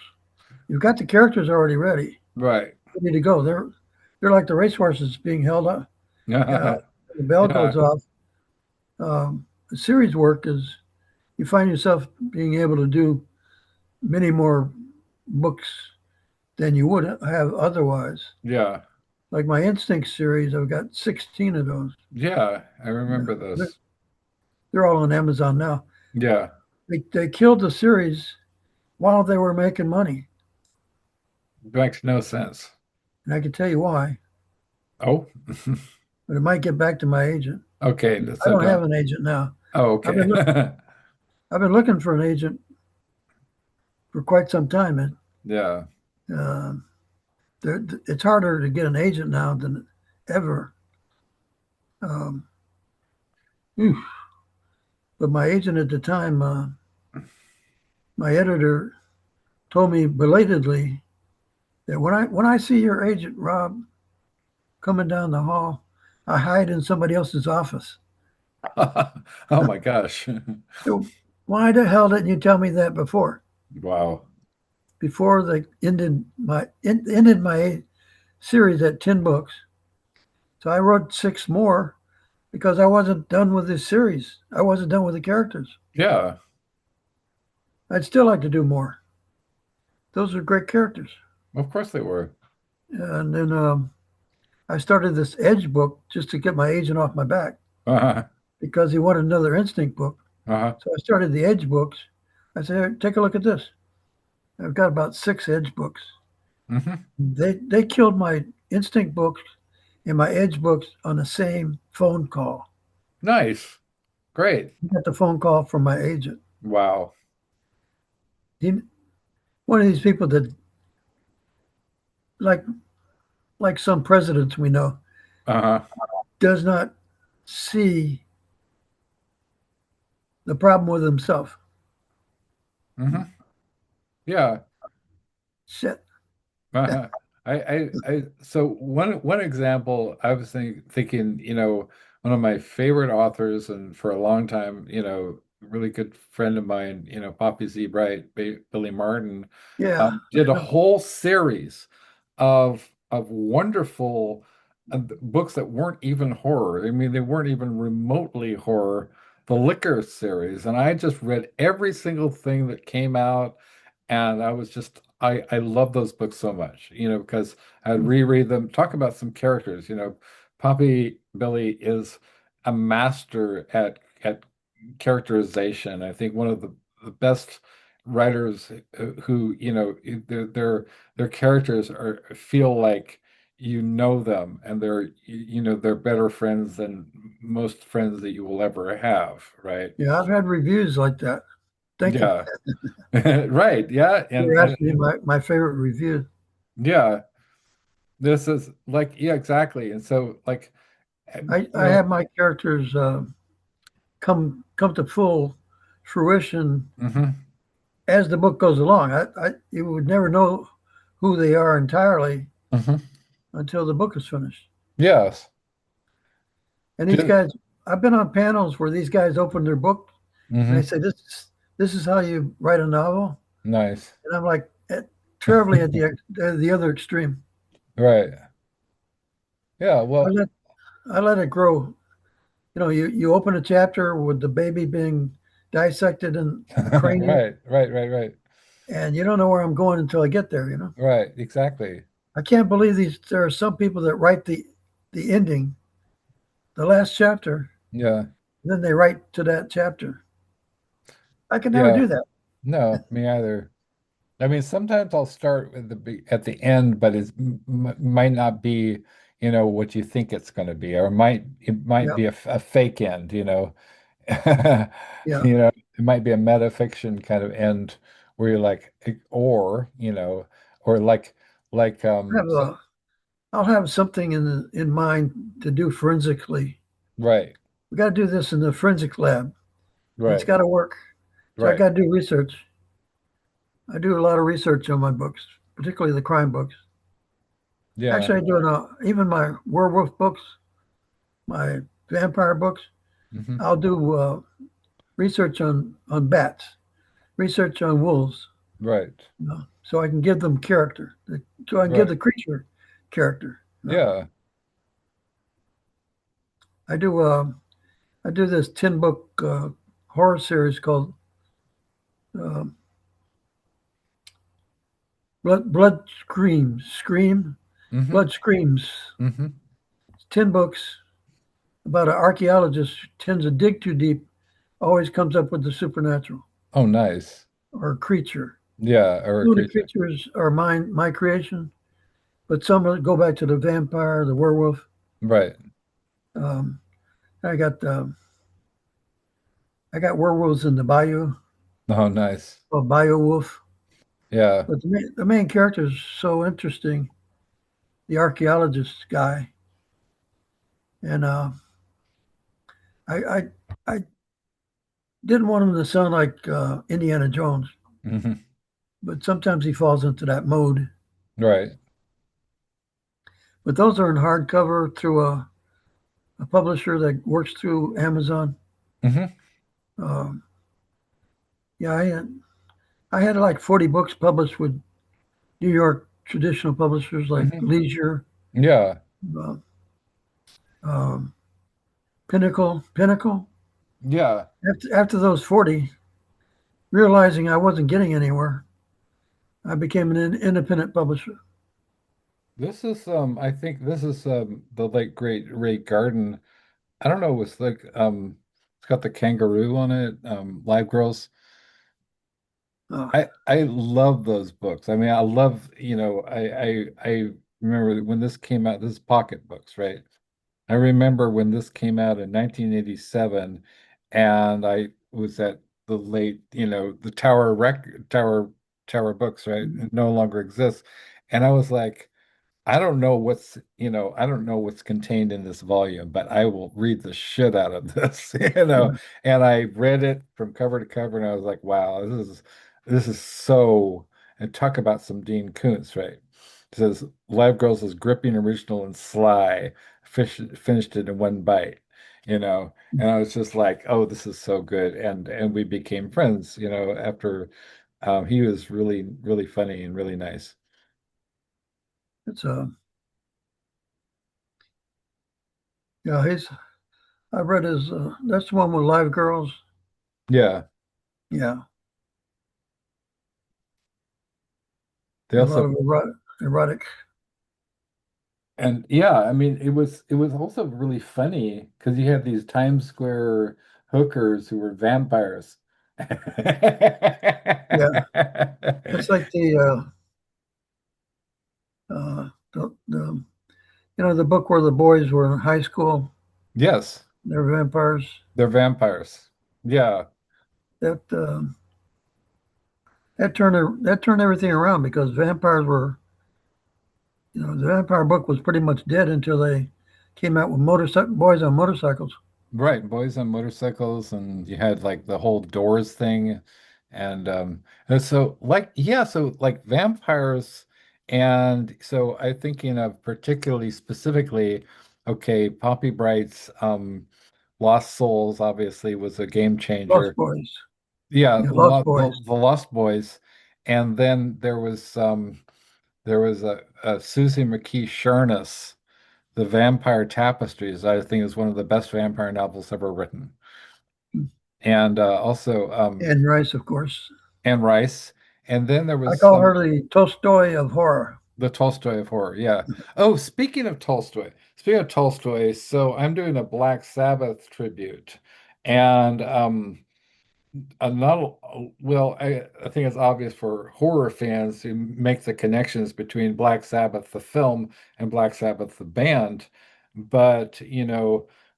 You've got the characters already ready, right. ready to go. They're like the racehorses being held up. Yeah, The bell yeah, goes off. The series work is you find yourself being able to do many more books than you would have otherwise. yeah, Like my Instinct series, I've got 16 of those. yeah. I remember They're, this. they're all on Amazon now. Yeah, They killed the series while they were making money. makes no sense. And I can tell you why, Oh, but it might get back to my agent. okay. I So don't have don't. an agent now. Oh, I've okay. been look, I've been looking for an agent for quite some time, and Yeah. uh, it's harder to get an agent now than ever. Um, but my agent at the time, my editor told me belatedly that when I see your agent Rob coming down the hall, I hide in somebody else's office. Oh my gosh. So why the hell didn't you tell me that before? Wow. Before they ended my series at 10 books. So I wrote six more because I wasn't done with this series. I wasn't done with the characters. Yeah. I'd still like to do more. Those are great characters. Of course they were. And then I started this Edge book just to get my agent off my back Uh-huh. because he wanted another Instinct book. Uh-huh. So I started the Edge books. I said, "Here, take a look at this." I've got about six Edge books. Hmm. They killed my Instinct books and my Edge books on the same phone call. Nice. Great. I got the phone call from my agent. Wow. He, one of these people that like like some presidents we know Uh-huh. does not see the problem with himself. Hmm. Yeah. Shit. Uh-huh. So one example I was thinking, one of my favorite authors and for a long time, a really good friend of mine, Poppy Z. Bright, Billy Martin, Yeah, did I a know. whole series of wonderful books that weren't even horror. I mean, they weren't even remotely horror. The Liquor series, and I just read every single thing that came out, and I love those books so much, because I'd reread them. Talk about some characters, Poppy Billy is a master at characterization. I think one of the best writers who, their characters feel like them and they're better friends than most friends that you will ever have, right? Yeah, I've had reviews like that. Thank you. Yeah. Right. Yeah. You're asking me my favorite review. Yeah, this is like, yeah, exactly. And so like, I have my characters come to full fruition mhm. as the book goes along. You would never know who they are entirely Hmm. until the book is finished. Yes. And these Ju- guys, I've been on panels where these guys open their book and they hmm. say, this is how you write a novel. Nice. And I'm like, terribly at the other extreme. Right. Yeah. I Well, let I let it grow. You open a chapter with the baby being dissected in the cranium, right, right, right, right, and you don't know where I'm going until I get there. right. Exactly. I can't believe there are some people that write the ending, the last chapter, Yeah. and then they write to that chapter. I can never Yeah. do that. No, me either. I mean, sometimes I'll start with at the end, but might not be, what you think it's going to be, or it might Yeah, be a fake end. yeah. It might be a metafiction kind of end where you're like, or I have so, a, I'll have something in mind to do forensically. right, We got to do this in the forensic lab, and it's right, got to work. So I right, got to do research. I do a lot of research on my books, particularly the crime books. yeah, Actually, I do it even my werewolf books, my vampire books. hmm, I'll do research on bats, research on wolves, right, so I can give them character, so I can give right, the creature character. yeah, I do I do this 10 book horror series called uh, Blood Scream, hmm, Blood Screams. hmm. It's 10 books about an archaeologist who tends to dig too deep, always comes up with the supernatural Oh, nice. or creature. Yeah, or a Some of the creature. creatures are my creation, but some of it go back to the vampire, the werewolf. Right. Um, I got I got werewolves in the bayou, Oh, nice. a bayou wolf. Yeah. But the main character is so interesting, the archaeologist guy, and I, I I didn't want him to sound like Indiana Jones, Hmm. but sometimes he falls into that mode. Right. But those are in hardcover through a publisher that works through Amazon. Hmm. Um, yeah, I had like 40 books published with New York traditional publishers like Hmm. Leisure, Yeah. uh, um, Pinnacle. Yeah. After those 40, realizing I wasn't getting anywhere, I became an independent publisher. This is I think this is the late great Ray Garden. I don't know, it's like it's got the kangaroo on it, Live Girls. Uh, I love those books. I mean, I love, I remember when this came out, this is pocket books, right? I remember when this came out in 1987, and I was at the late, the Tower Books, right? It no longer exists. And I was like, I don't know what's contained in this volume, but I will read the shit out of this, yeah, And I read it from cover to cover, and I was like, wow, this is so, and talk about some Dean Koontz, right? It says Live Girls is gripping, original, and sly. Finished it in one bite, And I was just like, oh, this is so good. And we became friends, after he was really, really funny and really nice. it's yeah. I read his. That's the one with live girls. Yeah. Yeah, They a lot also of erotic. And yeah, I mean, it was also really funny because you had these Times Square hookers who were vampires. Yeah, it's like the the book where the boys were in high school. Yes, They're vampires. they're vampires. Yeah, That that turned everything around because vampires were. The vampire book was pretty much dead until they came out with motorcycle boys on motorcycles. right. Boys on motorcycles, and you had like the whole Doors thing, And so like yeah, so like vampires, and so I'm thinking of particularly specifically, okay, Poppy Bright's Lost Souls obviously was a game Lost changer. Boys. Yeah, Yeah, Lost Boys. the Lost Boys, and then there was a Susie McKee Shurness, The Vampire Tapestries. I think is one of the best vampire novels ever written, and also Anne Rice, of course. Anne Rice, and then there I was call her the Tolstoy of horror. the Tolstoy of horror. Yeah. Oh, speaking of Tolstoy, so I'm doing a Black Sabbath tribute, and not well, I think it's obvious for horror fans who make the connections between Black Sabbath the film and Black Sabbath the band. But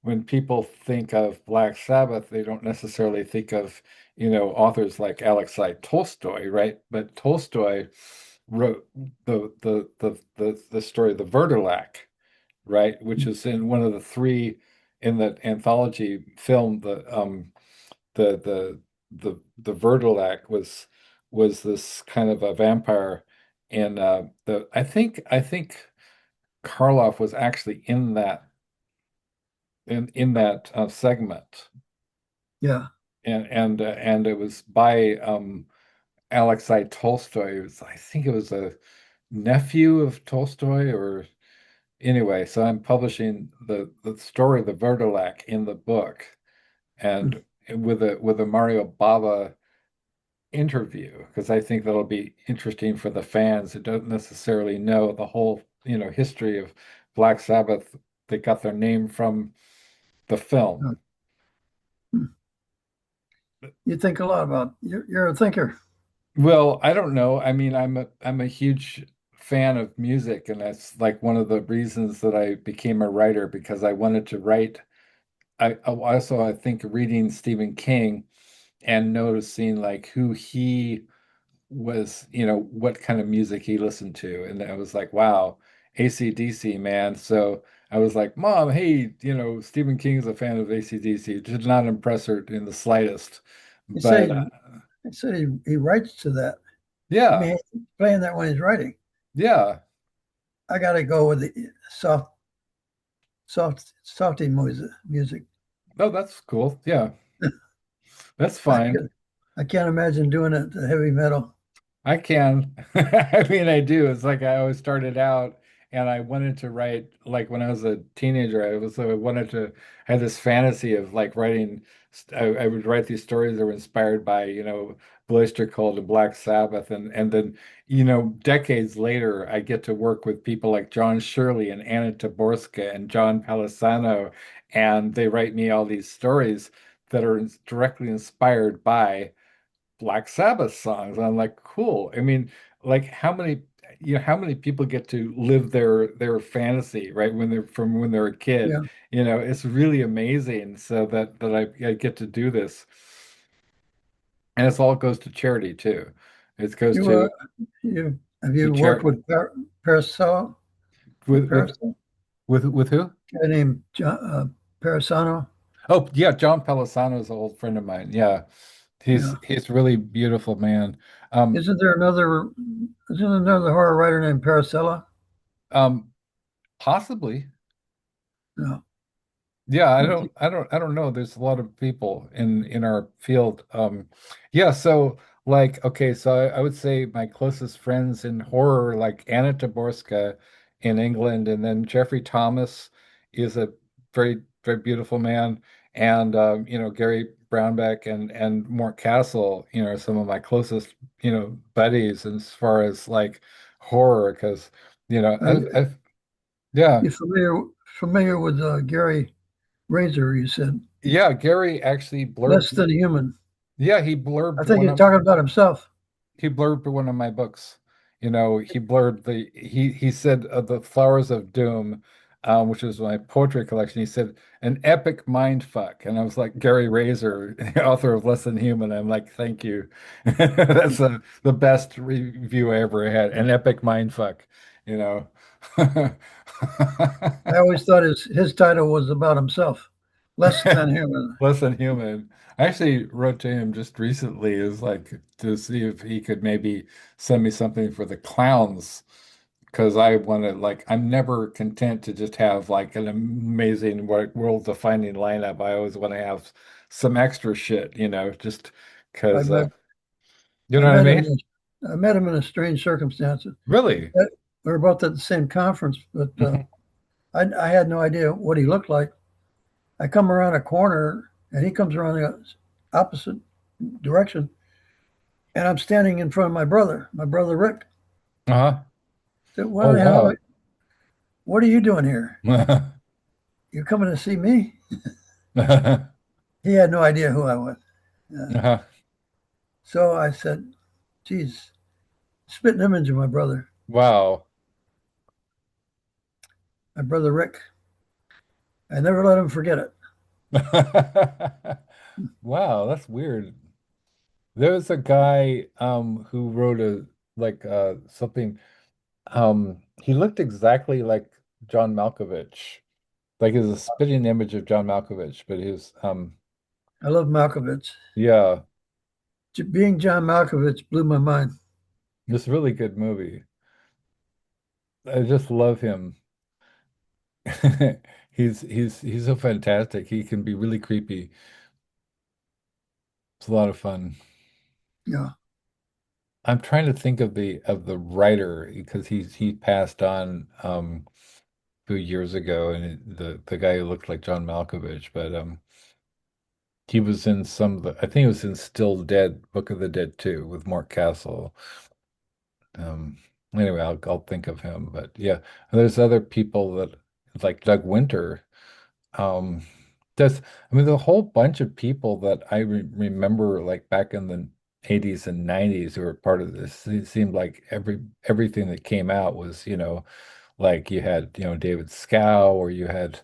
when people think of Black Sabbath, they don't necessarily think of authors like Alexei Tolstoy, right? But Tolstoy wrote the story The Verderlac, right, which is in one of the three in the anthology film. The Verdelak was this kind of a vampire, and the I think Karloff was actually in that segment, Yeah. and it was by Alexei Tolstoy. I think it was a nephew of Tolstoy, or anyway. So I'm publishing the story of the Verdelak in the book, and with a Mario Bava interview, because I think that'll be interesting for the fans who don't necessarily know the whole, history of Black Sabbath. They got their name from the film. You think a lot about. You're a thinker. Well, I don't know. I mean, I'm a huge fan of music, and that's like one of the reasons that I became a writer, because I wanted to write. I also, I think, reading Stephen King and noticing like who he was, what kind of music he listened to. And I was like, wow, AC/DC, man. So I was like, Mom, hey, Stephen King's a fan of AC/DC. It did not impress her in the slightest. You say But he said he writes to that. I yeah, mean, he's playing that when he's writing. yeah. I got to go with the softy music. Oh, that's cool. Yeah, that's I fine. can I can't imagine doing it to heavy metal. I can. I mean, I do. It's like I always started out and I wanted to write, like when I was a teenager, I wanted to have this fantasy of like writing. I would write these stories that were inspired by, Blister Cold and Black Sabbath. And then, decades later, I get to work with people like John Shirley and Anna Taborska and John Palisano. And they write me all these stories that are directly inspired by Black Sabbath songs. And I'm like, cool. I mean, like how many people get to live their fantasy, right? When they're a kid, Yeah. it's really amazing. So that I get to do this. And it's all goes to charity too. It goes You you have to you worked charity with Parasol? with Parasol? with who? Guy named Parasano. Oh yeah, John Palisano is an old friend of mine. Yeah. Yeah. He's really beautiful man. Um Isn't there another? Isn't there another horror writer named Paracella? um Possibly. No. Yeah, Okay. I don't know. There's a lot of people in our field. Yeah, so like okay, so I would say my closest friends in horror, like Anna Taborska in England, and then Jeffrey Thomas is a very beautiful man, and Gary Brownback and Mort Castle, are some of my closest, buddies as far as like horror, because Are I've yeah. you familiar with Gary Razor? You said Yeah, Gary actually less than human. yeah, I think he's talking about himself. he blurbed one of my books. He blurbed he said the Flowers of Doom, which is my poetry collection. He said an epic mind fuck, and I was like Gary Razor, the author of Less Than Human. I'm like, thank you. That's the best review I ever had. An epic mind fuck, you know. I always thought his title was about himself. Less than human. Less than human. I actually wrote to him just recently, is like to see if he could maybe send me something for the clowns. Because I want to, like, I'm never content to just have like an amazing world-defining lineup. I always want to have some extra shit, just I because, met you I know what I met him mean? in I met him in a strange circumstance. Really? We were both at the same conference, but I had no idea what he looked like. I come around a corner and he comes around the opposite direction, and I'm standing in front of my brother Rick. Uh-huh. I said, Oh, "What the hell? wow. What are you doing here? You coming to see me?" He had no idea who I was. Uh, Uh-huh. so I said, "Geez, spitting image of Wow. my brother Rick. I never let him forget it." Wow, that's weird. There was a guy who wrote a like something he looked exactly like John Malkovich. Like he was a spitting image of John Malkovich, but he was I love Malkovich. yeah, Being John Malkovich blew my mind. this really good movie. I just love him. He's so fantastic. He can be really creepy. It's a lot of fun. Yeah, I'm trying to think of the writer because he passed on a few years ago, and the guy who looked like John Malkovich, but he was in some of the, I think he was in Still Dead, Book of the Dead 2 with Mark Castle. Um, anyway, I'll think of him, but yeah, there's other people that like Doug Winter. Um, there's, I mean, the whole bunch of people that I remember like back in the 80s and 90s who were part of this. It seemed like everything that came out was, like you had, David Scow, or you had,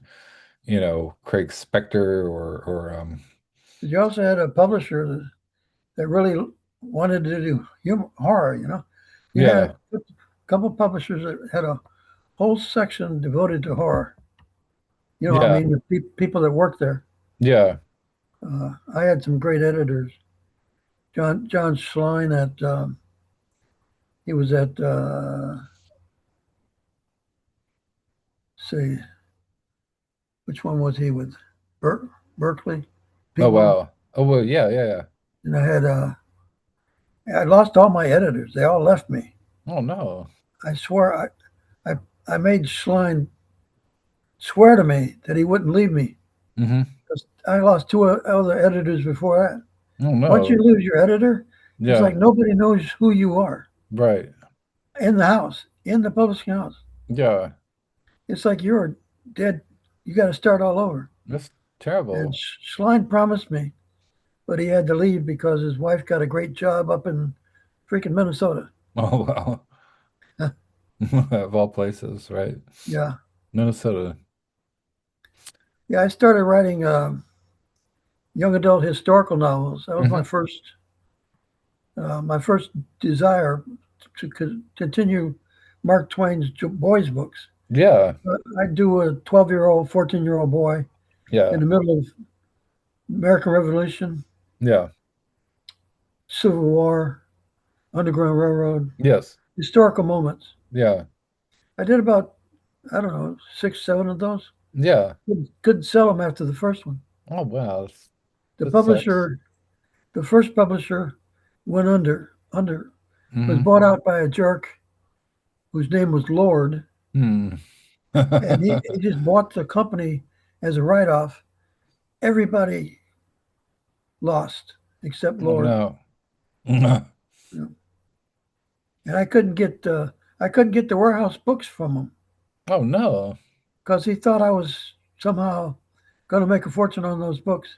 Craig Spector, or but you also had a publisher that really wanted to do horror. You had yeah, a couple publishers that had a whole section devoted to horror. I yeah, mean, the people that worked there. yeah. I had some great editors. John Schlein he was at say which one was he with? Berkeley, Oh People, wow. Oh well, yeah, yeah, yeah. and I lost all my editors. They all left me. Oh no. I swear I made Schlein swear to me that he wouldn't leave me Hmm. because I lost two other editors before that. Oh Once you no. lose your editor, it's Yeah, like nobody knows who you are right. in the house, in the publishing house. Yeah. It's like you're dead. You got to start all over. That's And terrible. Schlein promised me, but he had to leave because his wife got a great job up in freaking Minnesota. Oh wow. Of all places, right? Yeah, Minnesota. yeah. I started writing young adult historical novels. That was Hmm. my first desire to continue Mark Twain's boys' books. Yeah. I'd do a 12-year-old, 14-year-old boy in Yeah. the middle of American Revolution, Yeah. Civil War, Underground Railroad, Yes. historical moments. Yeah. I did about, I don't know, six, seven of those. Yeah. Couldn't sell them after the first one. Oh wow. The That sucks. publisher, the first publisher went under, was Hmm. bought out by a jerk whose name was Lord, Hmm. and he just bought the company as a write-off. Everybody lost except Oh Lord. no. You know. And I couldn't get the warehouse books from him Oh no. because he thought I was somehow going to make a fortune on those books.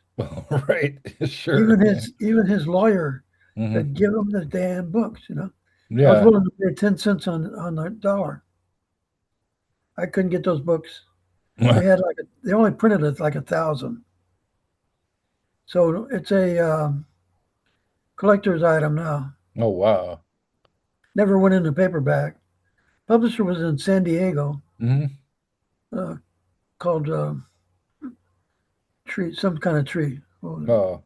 Right. Sure. Even his lawyer Hmm. said, "Give him the damn books." I was Yeah. willing to pay 10 cents on the dollar. I couldn't get those books. They only printed it like 1,000. So it's a collector's item now. Oh wow. Never went into paperback. Publisher was in San Diego, Hmm. uh, called tree, some kind of tree. What was it? Oh.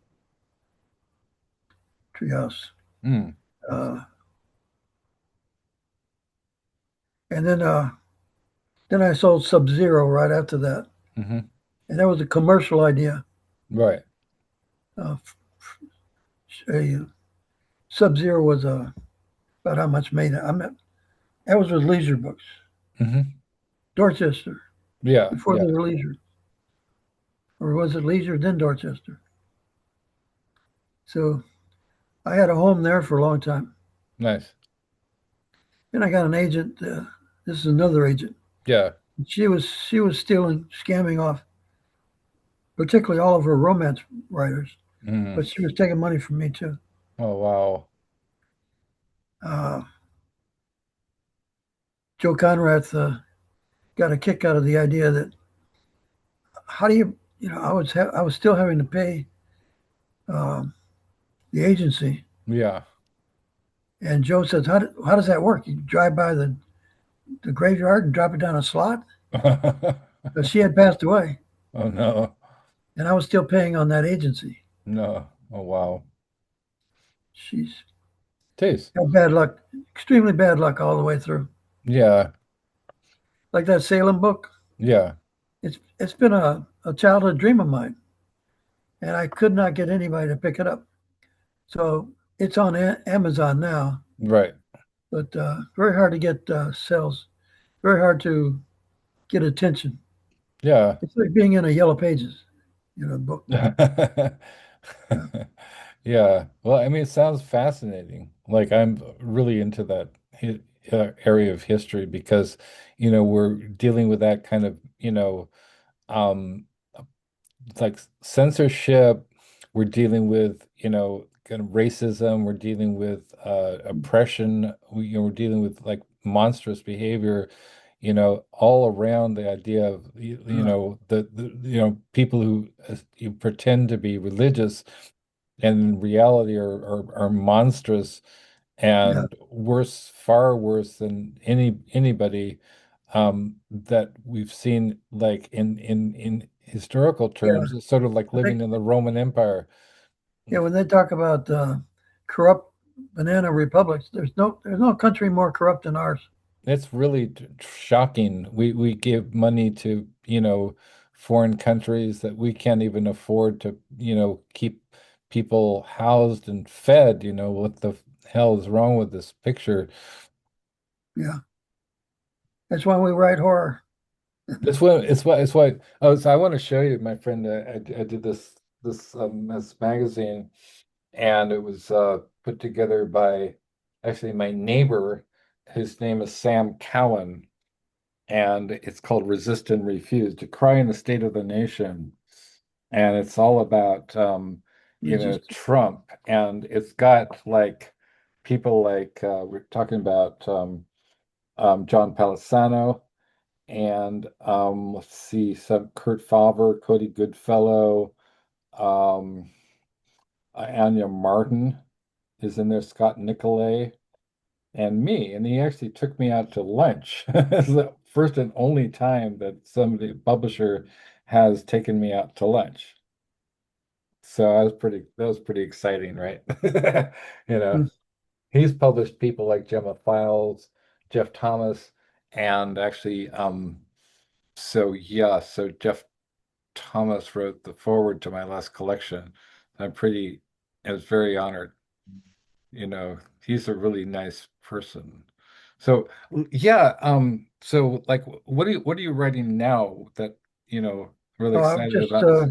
Treehouse. Mm. Uh, and then I sold Sub Zero right after that, Hmm. and that was a commercial idea. Right. Uh, a Sub Zero was about how much made it. That was with Leisure Books, Hmm. Dorchester, Yeah. before Yeah. they were Leisure, or was it Leisure then Dorchester? So I had a home there for a long time. Nice. Then I got an agent. This is another agent. Yeah. She was stealing, scamming off, particularly all of her romance writers, Hmm. but she was taking money from me too. Oh, wow. Uh, Joe Conrath got a kick out of the idea that how do I was still having to pay um, the agency, Yeah. and Joe says, how does that work? You drive by the graveyard and drop it down a slot? Because she had passed away, Oh, no. and I was still paying on that agency. No. Oh, wow. She's Taste. had bad luck, extremely bad luck all the way through. Yeah. Like that Salem book, Yeah. it's been a childhood dream of mine, and I could not get anybody to pick it up. So it's on Amazon now, Right. but very hard to get sales. Very hard to get attention. Yeah. It's like being in a Yellow Pages, book. Yeah, Yeah. Well, I mean, it sounds fascinating. Like I'm really into that area of history because, we're dealing with that kind of, um, like censorship. We're dealing with, kind of racism. We're dealing with oppression. We're dealing with like monstrous behavior, all around the idea of, people who you pretend to be religious and in reality are monstrous yeah, and worse, far worse than anybody that we've seen like in historical yeah. terms. It's sort of like I think living in the Roman Empire. yeah. When they talk about corrupt banana republics, there's no country more corrupt than ours. It's really shocking. We give money to, foreign countries that we can't even afford to, keep people housed and fed. What the hell is wrong with this picture? Yeah, that's why we write horror. It's what oh, so I want to show you, my friend. I did this magazine, and it was put together by actually my neighbor. His name is Sam Cowan, and it's called Resist and Refuse, Decrying the State of the Nation. And it's all about Resist. Trump, and it's got like people like we're talking about John Palisano, and let's see, some Kurt Favre, Cody Goodfellow, um, Anya Martin is in there, Scott Nicolay, and me. And he actually took me out to lunch. It's the first and only time that somebody, publisher, has taken me out to lunch. So that was pretty exciting, right? You know, Mm. he's published people like Gemma Files, Jeff Thomas, and actually, so yeah, so Jeff Thomas wrote the forward to my last collection. I was very honored. He's a really nice person. So yeah, so like what are you writing now that, really I'm excited just about?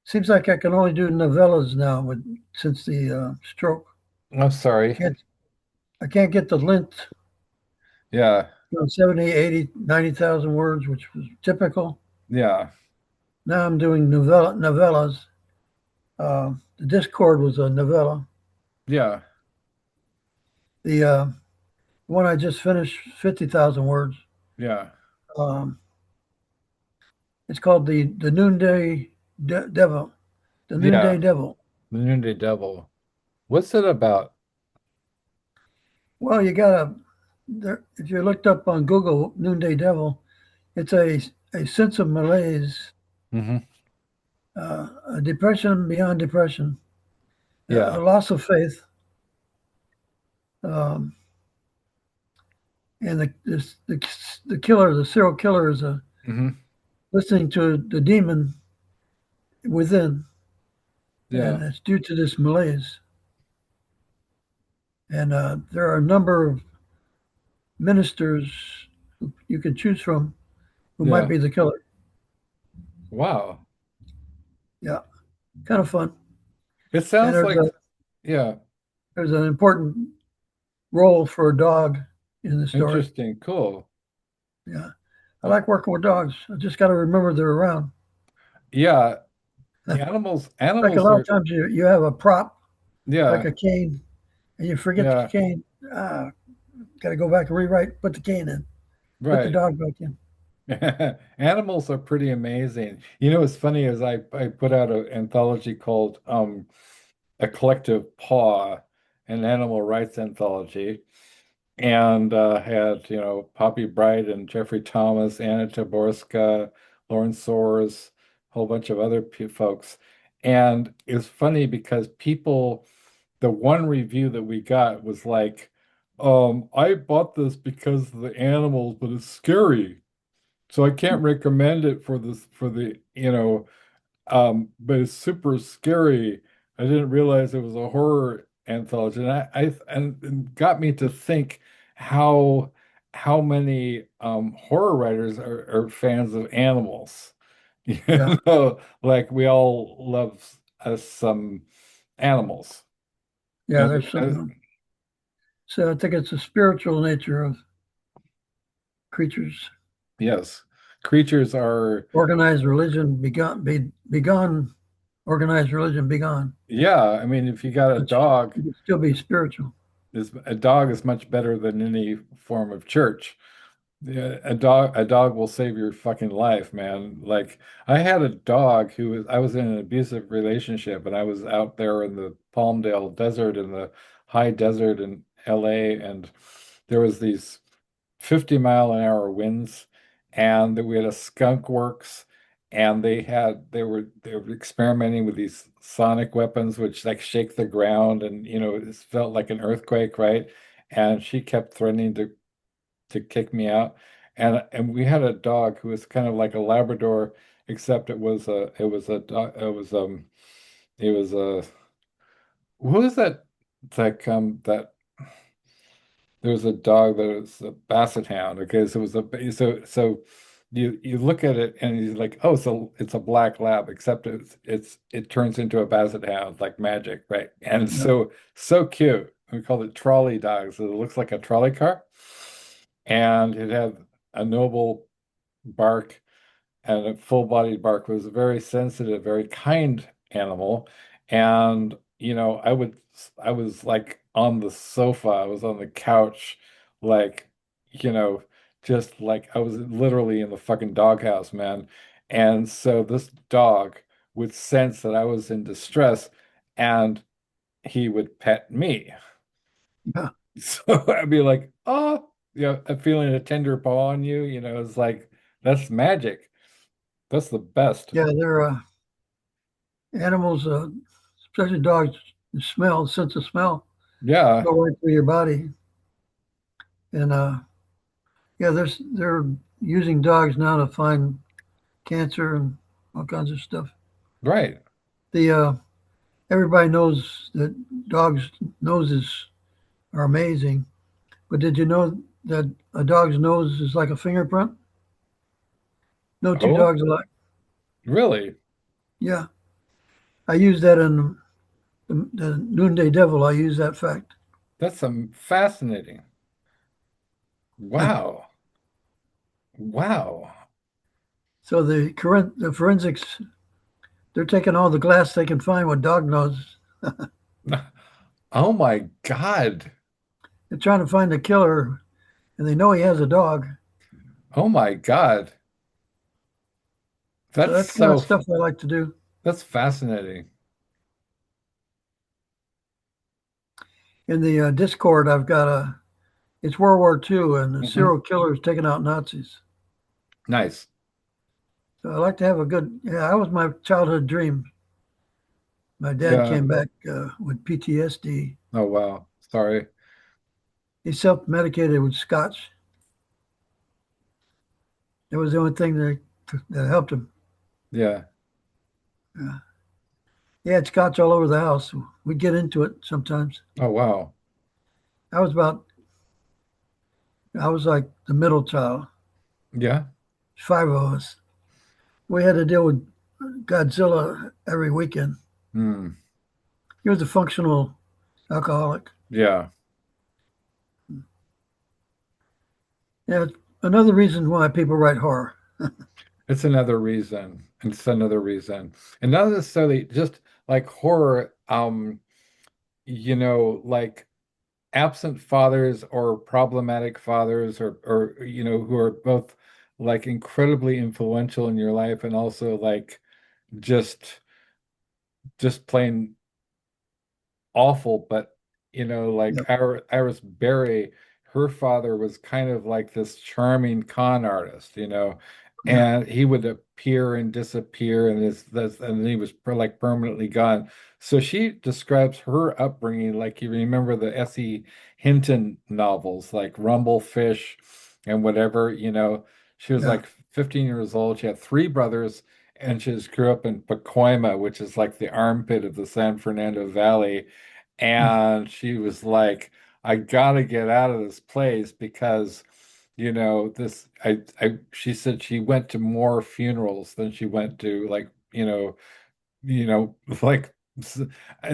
seems like I can only do novellas now since the stroke. I'm sorry. Can't I can't get the length, Yeah, 70, 80, 90,000 words, which was typical. yeah, Now I'm doing novellas. The Discord was a novella. yeah, The one I just finished, 50,000 words. yeah, Um, it's called the Noonday Devil. The Noonday yeah. Devil. The Noonday Devil. What's it about? Well, you gotta there. If you looked up on Google, Noonday Devil, it's a sense of malaise Hmm. A depression beyond depression, a Yeah. loss of faith, um, and the killer, the serial killer, is Hmm. listening to the demon within, and Yeah. it's due to this malaise. And there are a number of ministers who you can choose from who might Yeah. be the killer. Wow. Yeah, kind of fun. It And sounds like, yeah, there's an important role for a dog in the story. interesting. Cool. Yeah, I like working with dogs. I just got to remember they're around. Yeah. Like a Animals lot of are, times you have a prop like yeah. a cane, and you forget the Yeah. cane. Got to go back and rewrite. Put the cane in. Put the Right. dog back in. Animals are pretty amazing. You know, what's funny is I put out an anthology called A Collective Paw, an animal rights anthology, and had, Poppy Bright and Jeffrey Thomas, Anna Taborska, Lauren Soares, a whole bunch of other folks. And it's funny because the one review that we got was like, I bought this because of the animals, but it's scary. So I can't recommend it for this for the, but it's super scary. I didn't realize it was a horror anthology, and and it got me to think how how many horror writers are fans of animals. Yeah, Like we all love us some animals. yeah. And, There's something. So I think it's the spiritual nature of creatures. yes, creatures are, Organized religion begone. Organized religion begone. yeah. I mean, if you got a But dog, you can still be spiritual. a dog is much better than any form of church. Yeah, a dog will save your fucking life, man. Like I had a dog I was in an abusive relationship and I was out there in the Palmdale desert in the high desert in LA, and there was these 50-mile-an-hour winds, and we had a skunk works, and they were experimenting with these sonic weapons which like shake the ground, and it felt like an earthquake, right? And she kept threatening to kick me out. And we had a dog who was kind of like a Labrador, except it was a dog, it was a what was that, that there was a dog that was a basset hound. Okay, so it was so you look at it and you're like, oh, so it's a black lab, except it turns into a basset hound like magic, right? And it's Yeah, so cute. We called it trolley dogs. So it looks like a trolley car, and it had a noble bark and a full-bodied bark. It was a very sensitive, very kind animal. And I was like on the sofa, I was on the couch, like, you know, just like I was literally in the fucking doghouse, man. And so this dog would sense that I was in distress, and he would pet me. yeah, So I'd be like, oh, I'm feeling a tender paw on you, it's like that's magic. That's the best. yeah. They're animals, especially dogs. Smell, sense of smell, Yeah, go right through your body. And yeah, they're using dogs now to find cancer and all kinds of stuff. right. The Everybody knows that dogs' noses are amazing, but did you know that a dog's nose is like a fingerprint? No two Oh, dogs alike. really? Yeah, I use that in the Noonday Devil. I use that fact. That's fascinating. Wow. Wow. So the forensics, they're taking all the glass they can find with dog nose. Oh my God. They're trying to find the killer, and they know he has a dog. Oh my God. So That's that's the kind of so stuff I like to do. that's fascinating. In the Discord, I've got it's World War II, and the Hmm. serial killer is taking out Nazis. Nice. So I like to have a good. Yeah, that was my childhood dream. My dad Yeah. came back with PTSD. Oh, wow. Sorry. He self-medicated with scotch. It was the only thing that helped him. Yeah. Yeah. He had scotch all over the house. We'd get into it sometimes. Oh, wow. I was about. I was like the middle child. Yeah. Five of us. We had to deal with Godzilla every weekend. Hmm. He was a functional alcoholic. Yeah. Yeah, another reason why people write horror. It's another reason. It's another reason. And not necessarily just like horror, like absent fathers or problematic fathers or who are both like incredibly influential in your life and also like just just plain awful, but like Yeah, Iris Berry, her father was kind of like this charming con artist, yeah, and he would appear and disappear, and and he was like permanently gone. So she describes her upbringing like you remember the S.E. Hinton novels, like Rumblefish and whatever, She was yeah. like 15 years old. She had three brothers, and she just grew up in Pacoima, which is like the armpit of the San Fernando Valley. Mm. And she was like, I gotta get out of this place because, this she said she went to more funerals than she went to like, like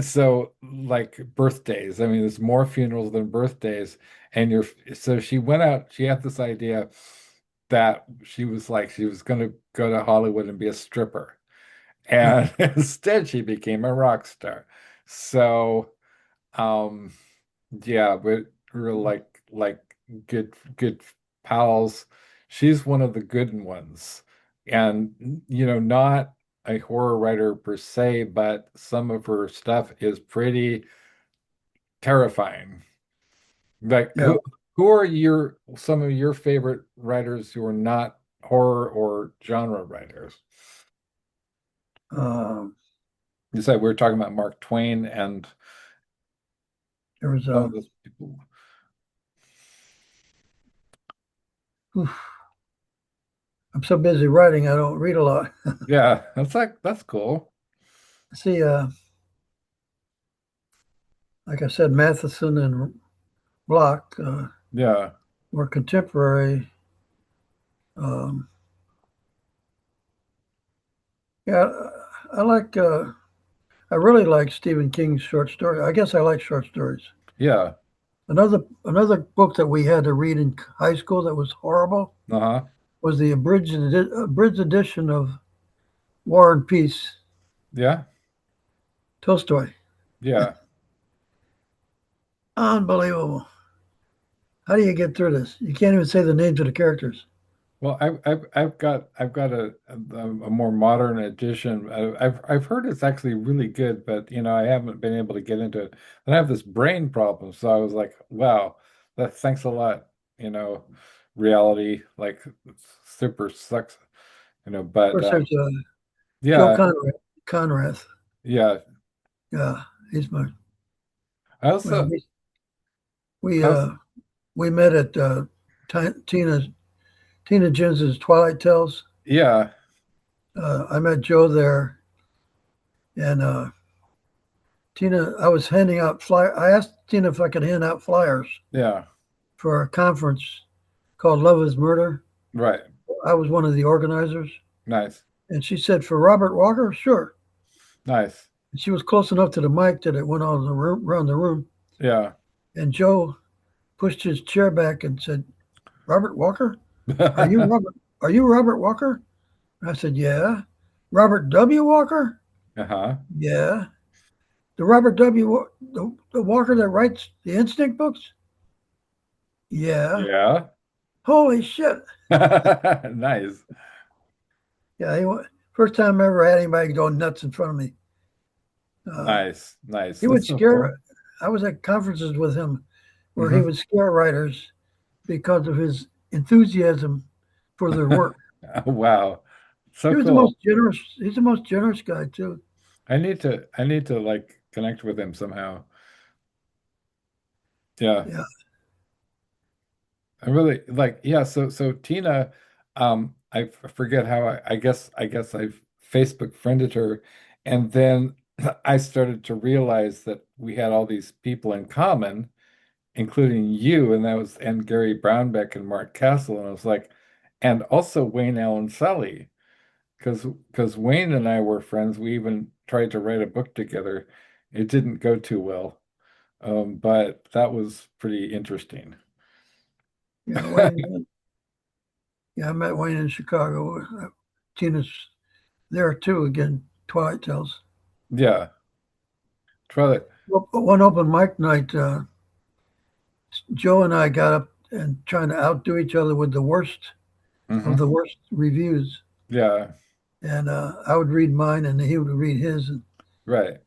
so like birthdays. I mean, there's more funerals than birthdays. And so she went out, she had this idea that she was gonna go to Hollywood and be a stripper. Huh. And instead she became a rock star. So um, yeah, but we're like good pals. She's one of the good ones. And not a horror writer per se, but some of her stuff is pretty terrifying. Like Yeah. who are some of your favorite writers who are not horror or genre writers? Um, You said we were talking about Mark Twain and there was some a. of those people. I'm so busy writing, I don't read a lot. Yeah, that's cool. See, like I said, Matheson and Block Yeah. were contemporary. Um, yeah, I like. I really like Stephen King's short story. I guess I like short stories. Yeah. Another book that we had to read in high school that was horrible Uh-huh. was the abridged edition of War and Peace, Yeah. Tolstoy. Yeah. Unbelievable. How do you get through this? You can't even say the names of the characters. Well, I've got a more modern edition. I've heard it's actually really good, but I haven't been able to get into it. And I have this brain problem, so I was like, wow, thanks a lot. Reality like super sucks. Of But course, there's Joe yeah, Conrath. yeah. Yeah, he's my. I Well, also we I was we met at Tina Jins's Twilight Tales. yeah, I met Joe there, and Tina. I was handing out flyer. I asked Tina if I could hand out flyers yeah. for a conference called Love Is Murder. Right. I was one of the organizers, Nice. and she said for Robert Walker, sure. Nice. And she was close enough to the mic that it went all the room, around the room. Yeah. And Joe pushed his chair back and said, "Robert Walker, are you Robert? Are you Robert Walker?" And I said, "Yeah." Robert W. Walker? Uh-huh. Yeah. The Robert W. The Walker that writes the Instinct books? Yeah. Yeah. Holy shit. Nice. Yeah. First time I ever had anybody go nuts in front of me. Uh, Nice. Nice. he would That's so cool. scare. I was at conferences with him where he Hmm. would scare writers because of his enthusiasm for their work. Wow. So He was the cool. most generous. He's the most generous guy too. I need to like connect with him somehow. Yeah. Yeah, I really like, yeah, so Tina, forget how I guess I've Facebook friended her, and then I started to realize that we had all these people in common, including you, and Gary Brownbeck and Mark Castle, and I was like, and also Wayne Allen Sully, because Wayne and I were friends. We even tried to write a book together. It didn't go too well, but that was pretty interesting. yeah. Wayne. Yeah, I met Wayne in Chicago. Tina's there too. Again, Twilight Tales. Yeah. Try Well, one open mic night, Joe and I got up and trying to outdo each other with the worst of the hmm worst reviews. Yeah, And I would read mine, and he would read his, and right.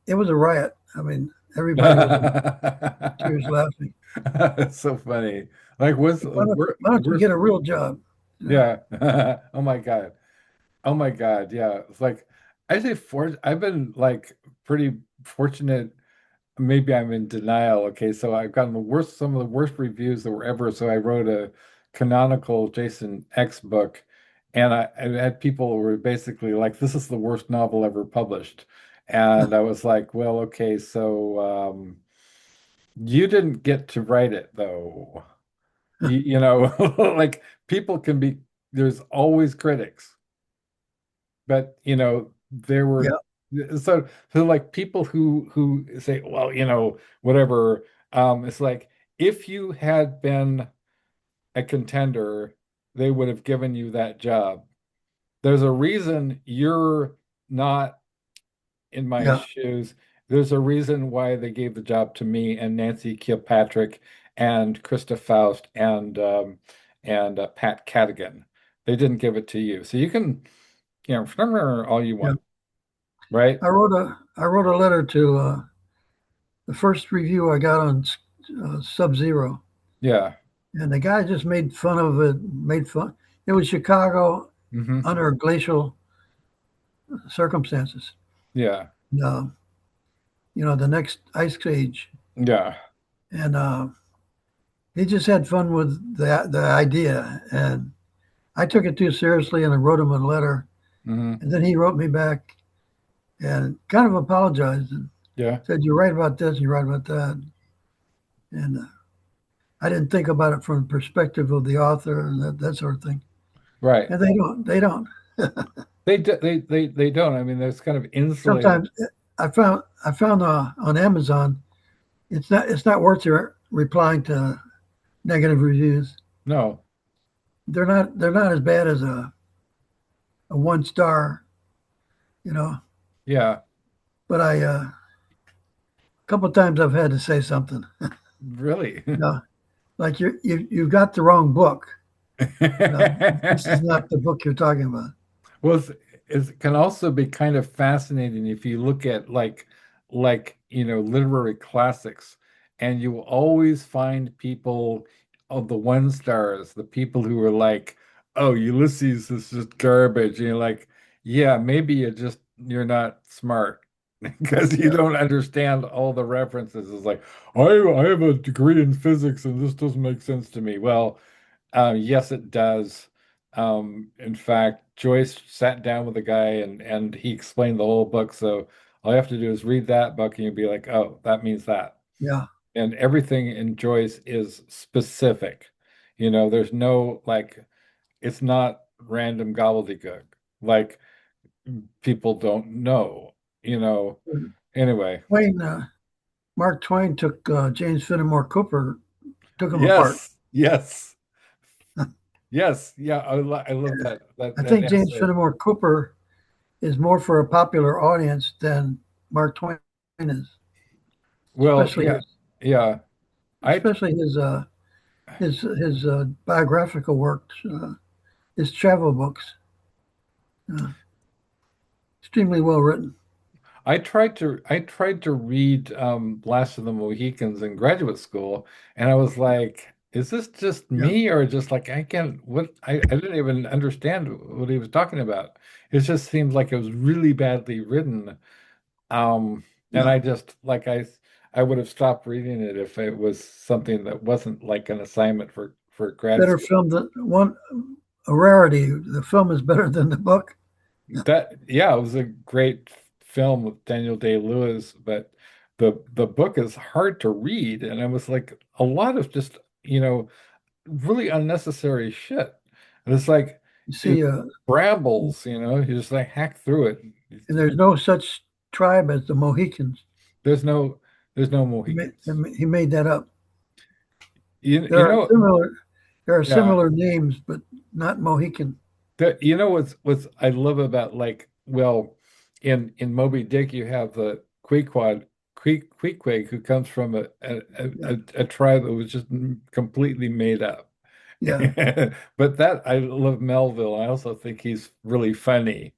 it was a riot. I mean, everybody was in tears laughing. It's so funny. Like, Why don't you we're get a real job? You know? yeah. Oh my God. Oh my God. Yeah. It's like I've been like pretty fortunate. Maybe I'm in denial. Okay, so I've gotten some of the worst reviews that were ever. So I wrote a canonical Jason X book, and I had people who were basically like, "This is the worst novel ever published," and I was like, "Well, okay, so you didn't get to write it though. You know, like people can be. There's always critics, but there were Yeah, so like people who say, well, whatever. It's like if you had been a contender, they would have given you that job. There's a reason you're not in my yeah, shoes. There's a reason why they gave the job to me and Nancy Kilpatrick and Krista Faust and Pat Cadigan. They didn't give it to you. So you can, all you yeah. want, right? I wrote a letter to the first review I got on Sub Zero, Yeah. and the guy just made fun of it. Made fun. It was Chicago hmm under glacial circumstances. Yeah. Uh, the next ice age, Yeah. and he just had fun with the idea, and I took it too seriously, and I wrote him a letter, hmm and then he wrote me back and kind of apologized and Yeah. said, "You're right about this, and you're right about that," and I didn't think about it from the perspective of the author and that sort of thing. Right. And they don't. They don't. I mean, there's kind of insulated. Sometimes I found on Amazon, it's not worth your replying to negative reviews. No. They're not as bad as a 1 star, you know. Yeah. But a couple of times I've had to say something. Really. Like you've got the wrong book. You know, this is not the book you're talking about. Well, it can also be kind of fascinating if you look at literary classics, and you will always find people of the 1 stars, the people who are like, "Oh, Ulysses is just garbage," and you're like, "Yeah, maybe you're not smart because you Yeah, don't understand all the references." It's like, I have a degree in physics, and this doesn't make sense to me." Well. Yes, it does. In fact, Joyce sat down with a guy and he explained the whole book. So all you have to do is read that book and you'll be like, oh, that means that. yeah. And everything in Joyce is specific. There's no like, it's not random gobbledygook. Like people don't know, you know. Anyway, Twain, Mark Twain took James Fenimore Cooper, took him apart. yes, yes, yes, yeah. I love I that think James essay. Fenimore Cooper is more for a popular audience than Mark Twain is, Well, especially yeah, his yeah. I especially his biographical works, his travel books, uh, extremely well written. I tried to read Last of the Mohicans in graduate school, and I was like, is this just Yeah, me or just like I can't what I didn't even understand what he was talking about. It just seemed like it was really badly written. Um, and yeah. I just like I would have stopped reading it if it was something that wasn't like an assignment for grad Better school. film than one, a rarity. The film is better than the book. That yeah, it was a great film with Daniel Day-Lewis, but the book is hard to read, and it was like a lot of just, really unnecessary shit. And it's like You it see, brambles, you just like hack through it. and there's no such tribe as the Mohicans. There's no there's no He made, Mohicans. he made that up. You, There you are know, similar, there are yeah. similar names, but not Mohican. You know what's I love about like well in Moby Dick you have the Queequeg who comes from Yeah, a tribe that was just completely made up. yeah. But that I love Melville. I also think he's really funny.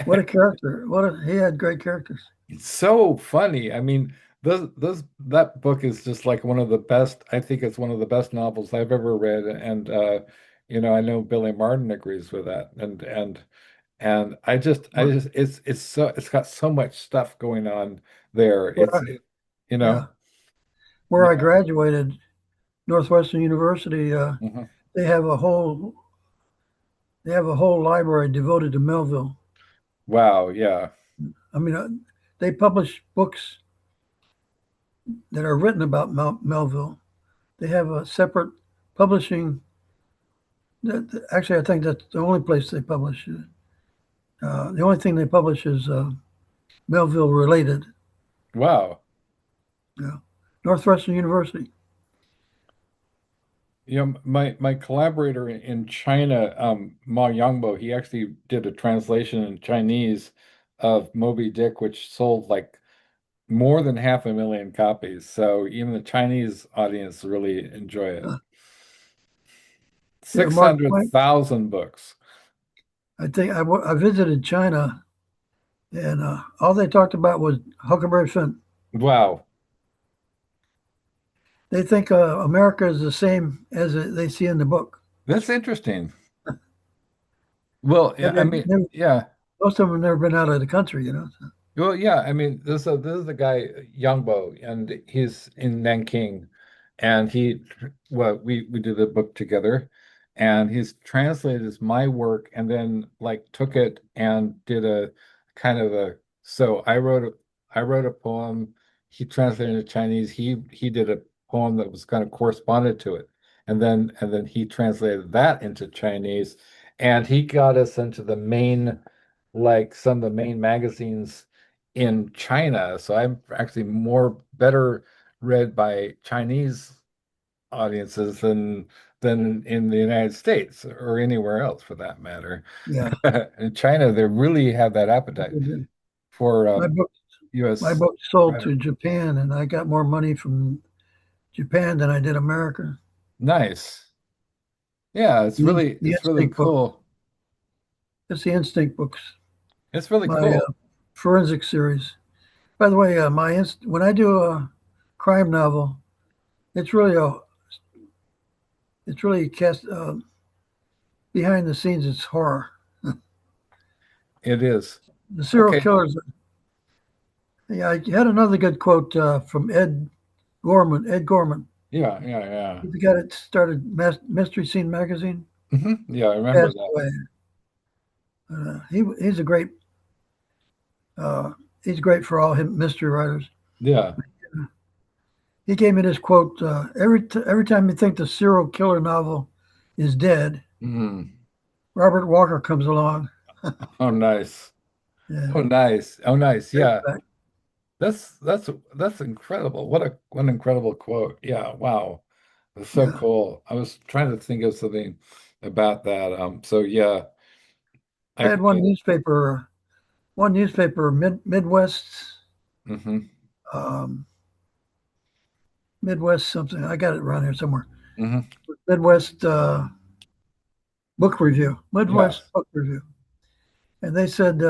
What a character! He had great characters. It's so funny. I mean, those that book is just like one of the best. I think it's one of the best novels I've ever read, and I know Billy Martin agrees with that, and I just it's got so much stuff going on there. Where I, You yeah, know, where I yeah. graduated, Northwestern University, Mhm. they have a whole they have a whole library devoted to Melville. Wow, yeah. I mean, they publish books that are written about Melville. They have a separate publishing. Actually, I think that's the only place they publish it. The only thing they publish is Melville related. Wow. Yeah. Northwestern University. My collaborator in China, Ma Yangbo, he actually did a translation in Chinese of Moby Dick, which sold like more than 500,000 copies. So even the Chinese audience really enjoy it. Mark Twain. 600,000 books. I think I visited China, and all they talked about was Huckleberry Finn. Wow. They think America is the same as they see in the book, That's interesting. Well, yeah, and I mean, yeah. most of them have never been out of the country. Well, yeah, I mean, this is the guy Yangbo, and he's in Nanking, and we did the book together, and he's translated my work, and then like took it and did a kind of a. So I wrote a poem. He translated it to Chinese. He did a poem that was kind of corresponded to it, and then he translated that into Chinese, and he got us into the main like some of the main magazines in China. So I'm actually more better read by Chinese audiences than in the United States or anywhere else for that matter. Yeah. In China, they really have that appetite for My book, my US book sold writers. to Japan, and I got more money from Japan than I did America. Nice. Yeah, it's really The it's really Instinct book. cool. It's the Instinct books. It's really My cool. forensic series. By the way, when I do a crime novel, it's really a it's really cast behind the scenes. It's horror. It is. The serial Okay. killers. Yeah, I had another good quote from Ed Gorman. Ed Gorman. Yeah, yeah, yeah. He's the guy that started Mystery Scene magazine. Yeah, I remember Passed that. away. He's a great he's great for all him mystery writers. Yeah. He gave me this quote: every time you think the serial killer novel is dead, Mhm. Robert Walker comes along. Oh, nice. Yeah, Oh, nice. Oh, nice. great Yeah. fact. That's incredible. What an incredible quote. Yeah, wow. It's so Yeah, cool. I was trying to think of something about that. So yeah, I had I one newspaper, Midwest, hmm um, Midwest something. I got it around here somewhere. hmm Midwest Book Review, Midwest Yes. Book Review, and they said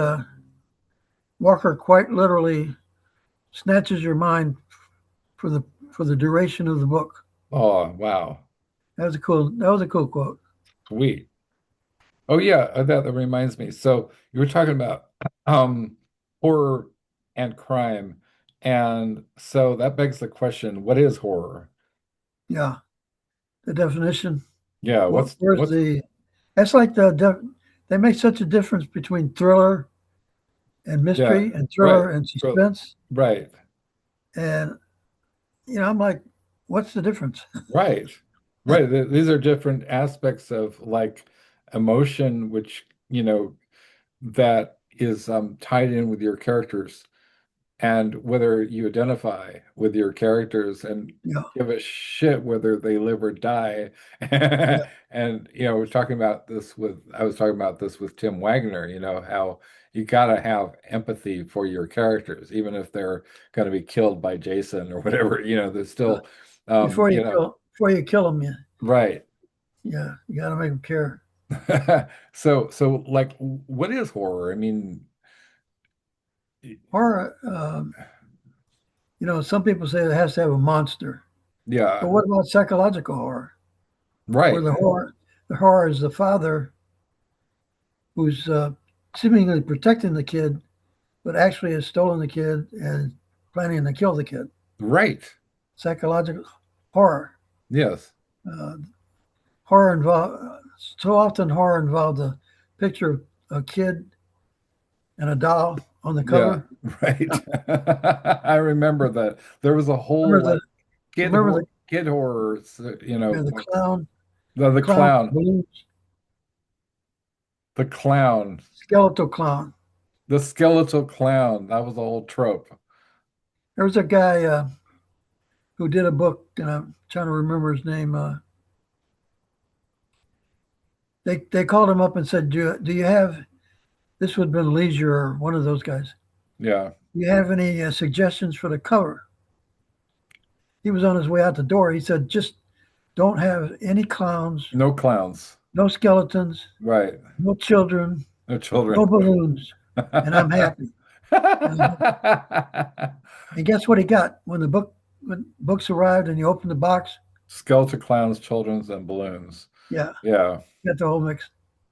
Walker quite literally snatches your mind for the duration of the book. Oh, wow. That was a cool quote. Sweet. Oh yeah, that reminds me. So you were talking about um horror and crime. And so that begs the question, what is horror? Yeah, the definition. Yeah, Where's what's the? That's like they make such a difference between thriller and yeah, mystery and right. thriller and Well, suspense. right. And I'm like, what's the difference? Right. Right. These are different aspects of like emotion, which, that is tied in with your characters and whether you identify with your characters and Yeah, give a shit whether they live or die. yeah, And, I was talking about this with Tim Wagner, how you gotta have empathy for your characters, even if they're gonna be killed by Jason or whatever, there's yeah. still, um, you know, Before you kill them, right. you got to make them care. So like, what is horror? I mean, Horror, some people say it has to have a monster, but yeah, what about psychological horror, where right, the horror is the father who's seemingly protecting the kid, but actually has stolen the kid and planning to kill the kid. right. Psychological horror. Yes. Uh, horror involved so often horror involved a picture of a kid and a doll on the Yeah, cover. right. I remember that there was a whole Remember like the remember the kid horror, the books. clown, The the clown with clown, balloons, the clown, skeletal clown. the skeletal clown. That was a whole trope. There was a guy who did a book, and I'm trying to remember his name. They called him up and said, "Do you have this would have been Leisure or one of those guys? Yeah, Do you have any suggestions for the cover?" He was on his way out the door. He said, "Just don't have any clowns, no clowns. no skeletons, Right. no children, No no children. balloons, and I'm happy." And, and guess what he got when books arrived and you opened the box? Skeletal clowns, children's, and balloons. Yeah, Yeah, got the whole mix.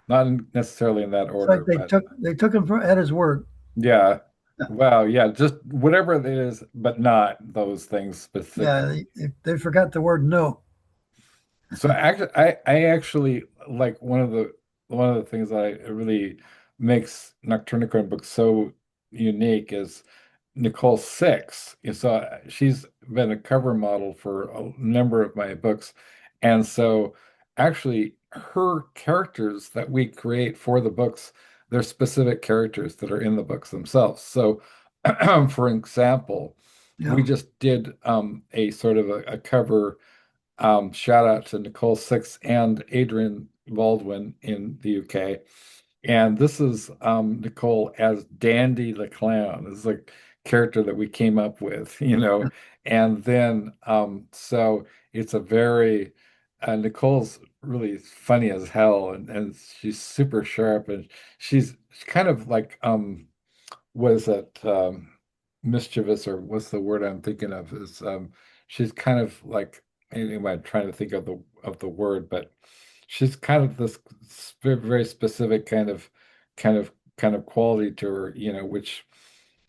not necessarily in that It's like order, they but took him at his word. yeah. Wow, yeah, just whatever it is, but not those things Yeah, specifically. they forgot the word no. So actually, I actually like one of the things that I really makes Nocturnicorn book so unique is Nicole Six. So she's been a cover model for a number of my books, and so actually her characters that we create for the books, they're specific characters that are in the books themselves. So, for example, we Yeah, just did a sort of a cover. Shout out to Nicole Six and Adrian Baldwin in the UK. And this is Nicole as Dandy the Clown. This is a character that we came up with, And then, so it's a very, Nicole's really funny as hell and she's super sharp and she's kind of like, was it mischievous or what's the word I'm thinking of is she's kind of like anyway I'm trying to think of the word but she's kind of this very specific kind of quality to her which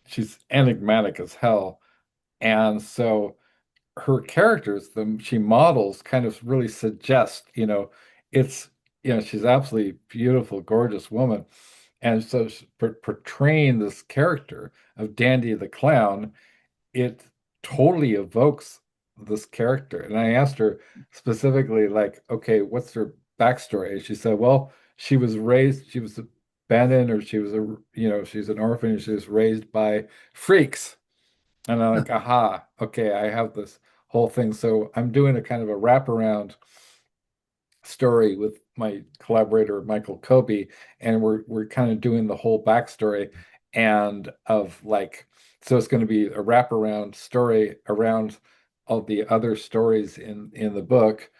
she's enigmatic as hell and so her characters she models kind of really suggest it's she's absolutely beautiful gorgeous woman and so portraying this character of Dandy the Clown, it totally evokes this character. And I asked her specifically, like, okay, what's her backstory? And she said, well, she was abandoned, or she's an orphan, and she was raised by freaks. And I'm like, aha, okay, I have this whole thing. So I'm doing a kind of a wraparound story with my collaborator Michael Kobe, and we're kind of doing the whole backstory and of like so it's going to be a wraparound story around all the other stories in the book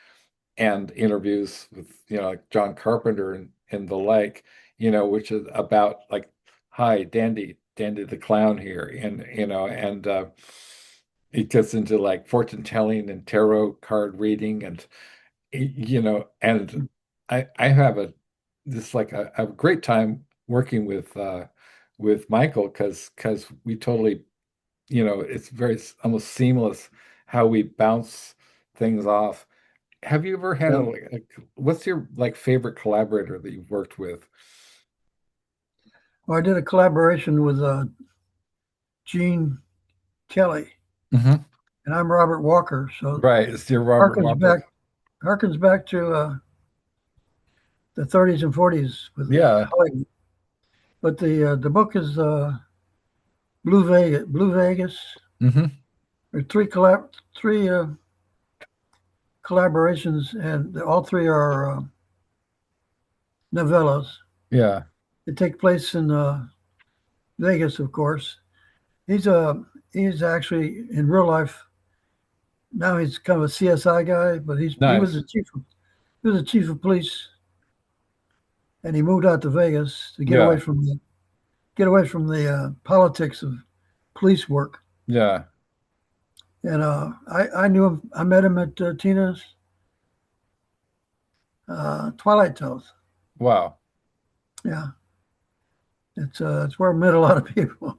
and interviews with like John Carpenter and the like, which is about like, hi, Dandy the Clown here, and it gets into like fortune telling and tarot card reading and and I have a just like I have a great time working with Michael because we totally it's very almost seamless how we bounce things off. Have you ever had Yeah. what's your like favorite collaborator that you've worked with? Well, I did a collaboration with Gene Kelly, Hmm. and I'm Robert Walker. So Right, it's your Robert harkens Whopper. back harkens back to the 30s and 40s with Yeah. Hollywood. But the book is Blue Vegas. Blue Vegas. Hmm. There are three collaborations, and all three are novellas. Yeah. They take place in Vegas, of course. He's he's actually in real life now. He's kind of a CSI guy, but he was Nice. he was a chief of police, and he moved out to Vegas to Yeah. get away from the politics of police work. Yeah. And I knew him. I met him at Tina's Twilight Tales. Wow. Yeah, it's where I met a lot of people.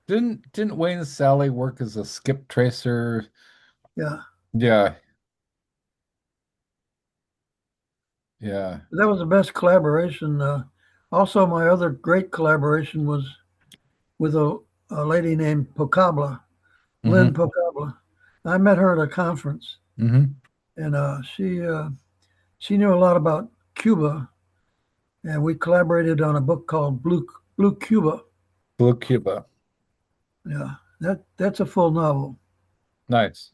Didn't Wayne and Sally work as a skip tracer? Yeah, Yeah. Yeah. that was the best collaboration. Also, my other great collaboration was with a lady named Pocabla, Lynn Hmm. Pocabla. I met her at a conference, Hmm. and she knew a lot about Cuba, and we collaborated on a book called Blue Cuba. Blue Cuba. Yeah, that's a full novel. Nice.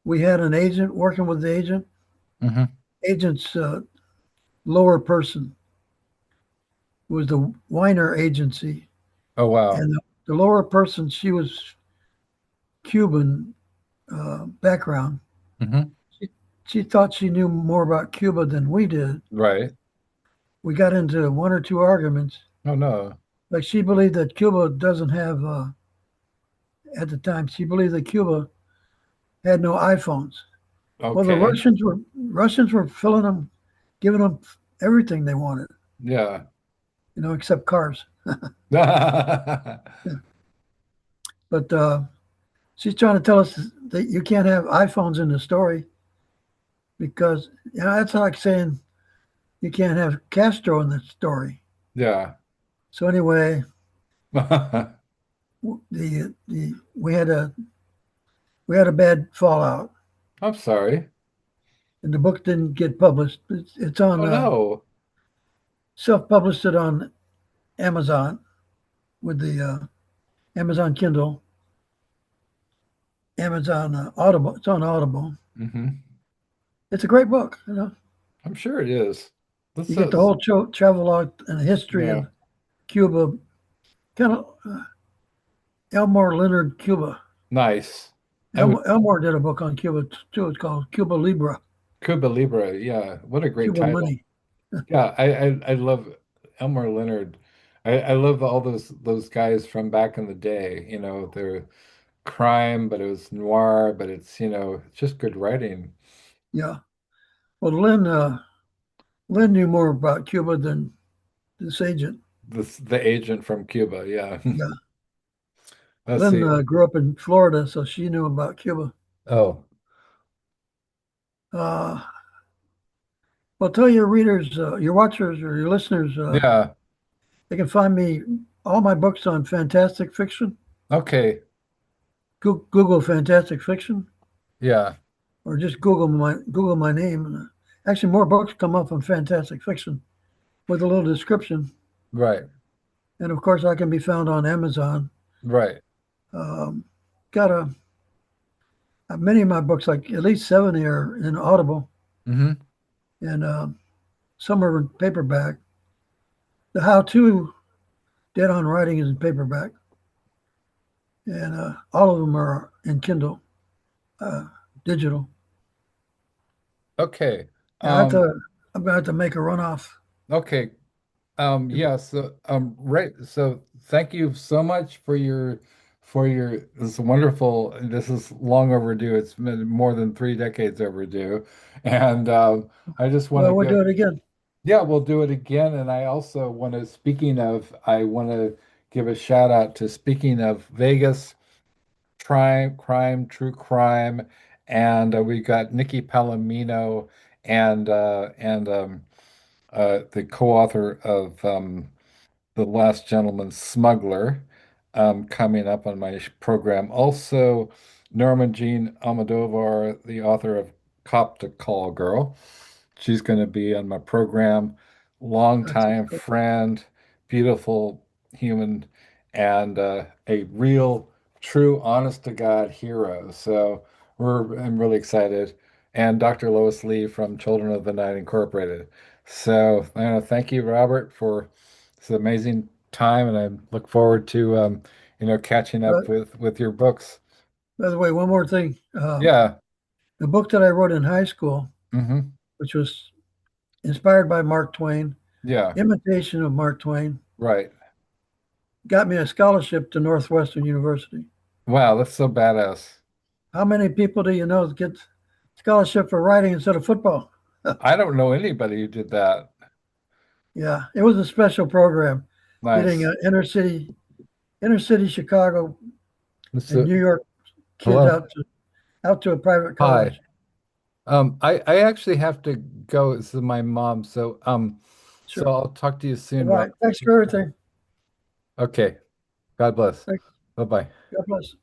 We had an agent working with the agent. Hmm. Agent's lower person was the Weiner agency, Oh wow. and the lower person, she was Cuban background. Hmm. She, she thought she knew more about Cuba than we did. Right. We got into one or two arguments. Oh no. Like she believed that Cuba doesn't have, at the time, she believed that Cuba had no iPhones. Well, the Okay. Russians were filling them, giving them everything they wanted, Yeah. except cars. But she's trying to tell us that you can't have iPhones in the story because that's like saying you can't have Castro in the story. Yeah. So anyway, the we had a bad fallout, I'm sorry. and the book didn't get published. It's on Oh no. self-published it on Amazon with the Amazon Kindle, Amazon Audible. It's on Audible. Hmm. It's a great book. I'm sure it is. This You get the is whole travel and history yeah. of Cuba, kind of Elmore Leonard Cuba. Nice. I would Elmore did a book on Cuba too. It's called Cuba Libre, Cuba Libre. Yeah. What a great Cuba title. Money. Yeah. I love Elmer Leonard. I love all those guys from back in the day. They're crime, but it was noir, but it's just good writing. Yeah. Well, Lynn knew more about Cuba than this agent. The agent from Cuba, yeah. Yeah. Let's Lynn see. grew up in Florida, so she knew about Cuba. Oh, Uh, well, tell your readers, your watchers, or your listeners, yeah. they can find me all my books on fantastic fiction. Okay. Google fantastic fiction, Yeah. or just Google my name. And, actually, more books come up on fantastic fiction with a little description. Right. And of course, I can be found on Amazon. Right. Um, got many of my books, like at least 70, are in Audible, Hmm. and some are in paperback. The How To Dead on Writing is in paperback, and all of them are in Kindle, uh, digital. Okay. Yeah, I have Um, to. I'm gonna have to make a runoff. okay. Yeah, so right. So thank you so much for your for your this wonderful. This is long overdue. It's been more than 3 decades overdue, and I just want to Well, we'll do give. it again. Yeah, we'll do it again. And I also want to. Speaking of, I want to give a shout out to speaking of Vegas. True crime, and we got Nikki Palomino and the co-author of The Last Gentleman Smuggler coming up on my program. Also, Norma Jean Almodovar, the author of Cop to Call Girl. She's going to be on my program. That's Longtime friend, beautiful human, and a real, true, honest to God hero. So I'm really excited. And Dr. Lois Lee from Children of the Night Incorporated. So thank you, Robert, for this amazing time, and I look forward to catching up But with your books. by the way, one more thing. Yeah. The book that I wrote in high school, Hmm. which was inspired by Mark Twain, Yeah. imitation of Mark Twain, Right. got me a scholarship to Northwestern University. Wow, that's so badass. How many people do you know that get scholarship for writing instead of football? I don't know anybody who did that. Yeah, it was a special program, getting Nice. inner city Chicago and So, New York kids hello. out to a private Hi. college. I actually have to go. This is my mom. So Sure. I'll talk to you soon, All right. Rob. Thanks for everything. Okay. God bless. Thanks. Bye-bye. God bless.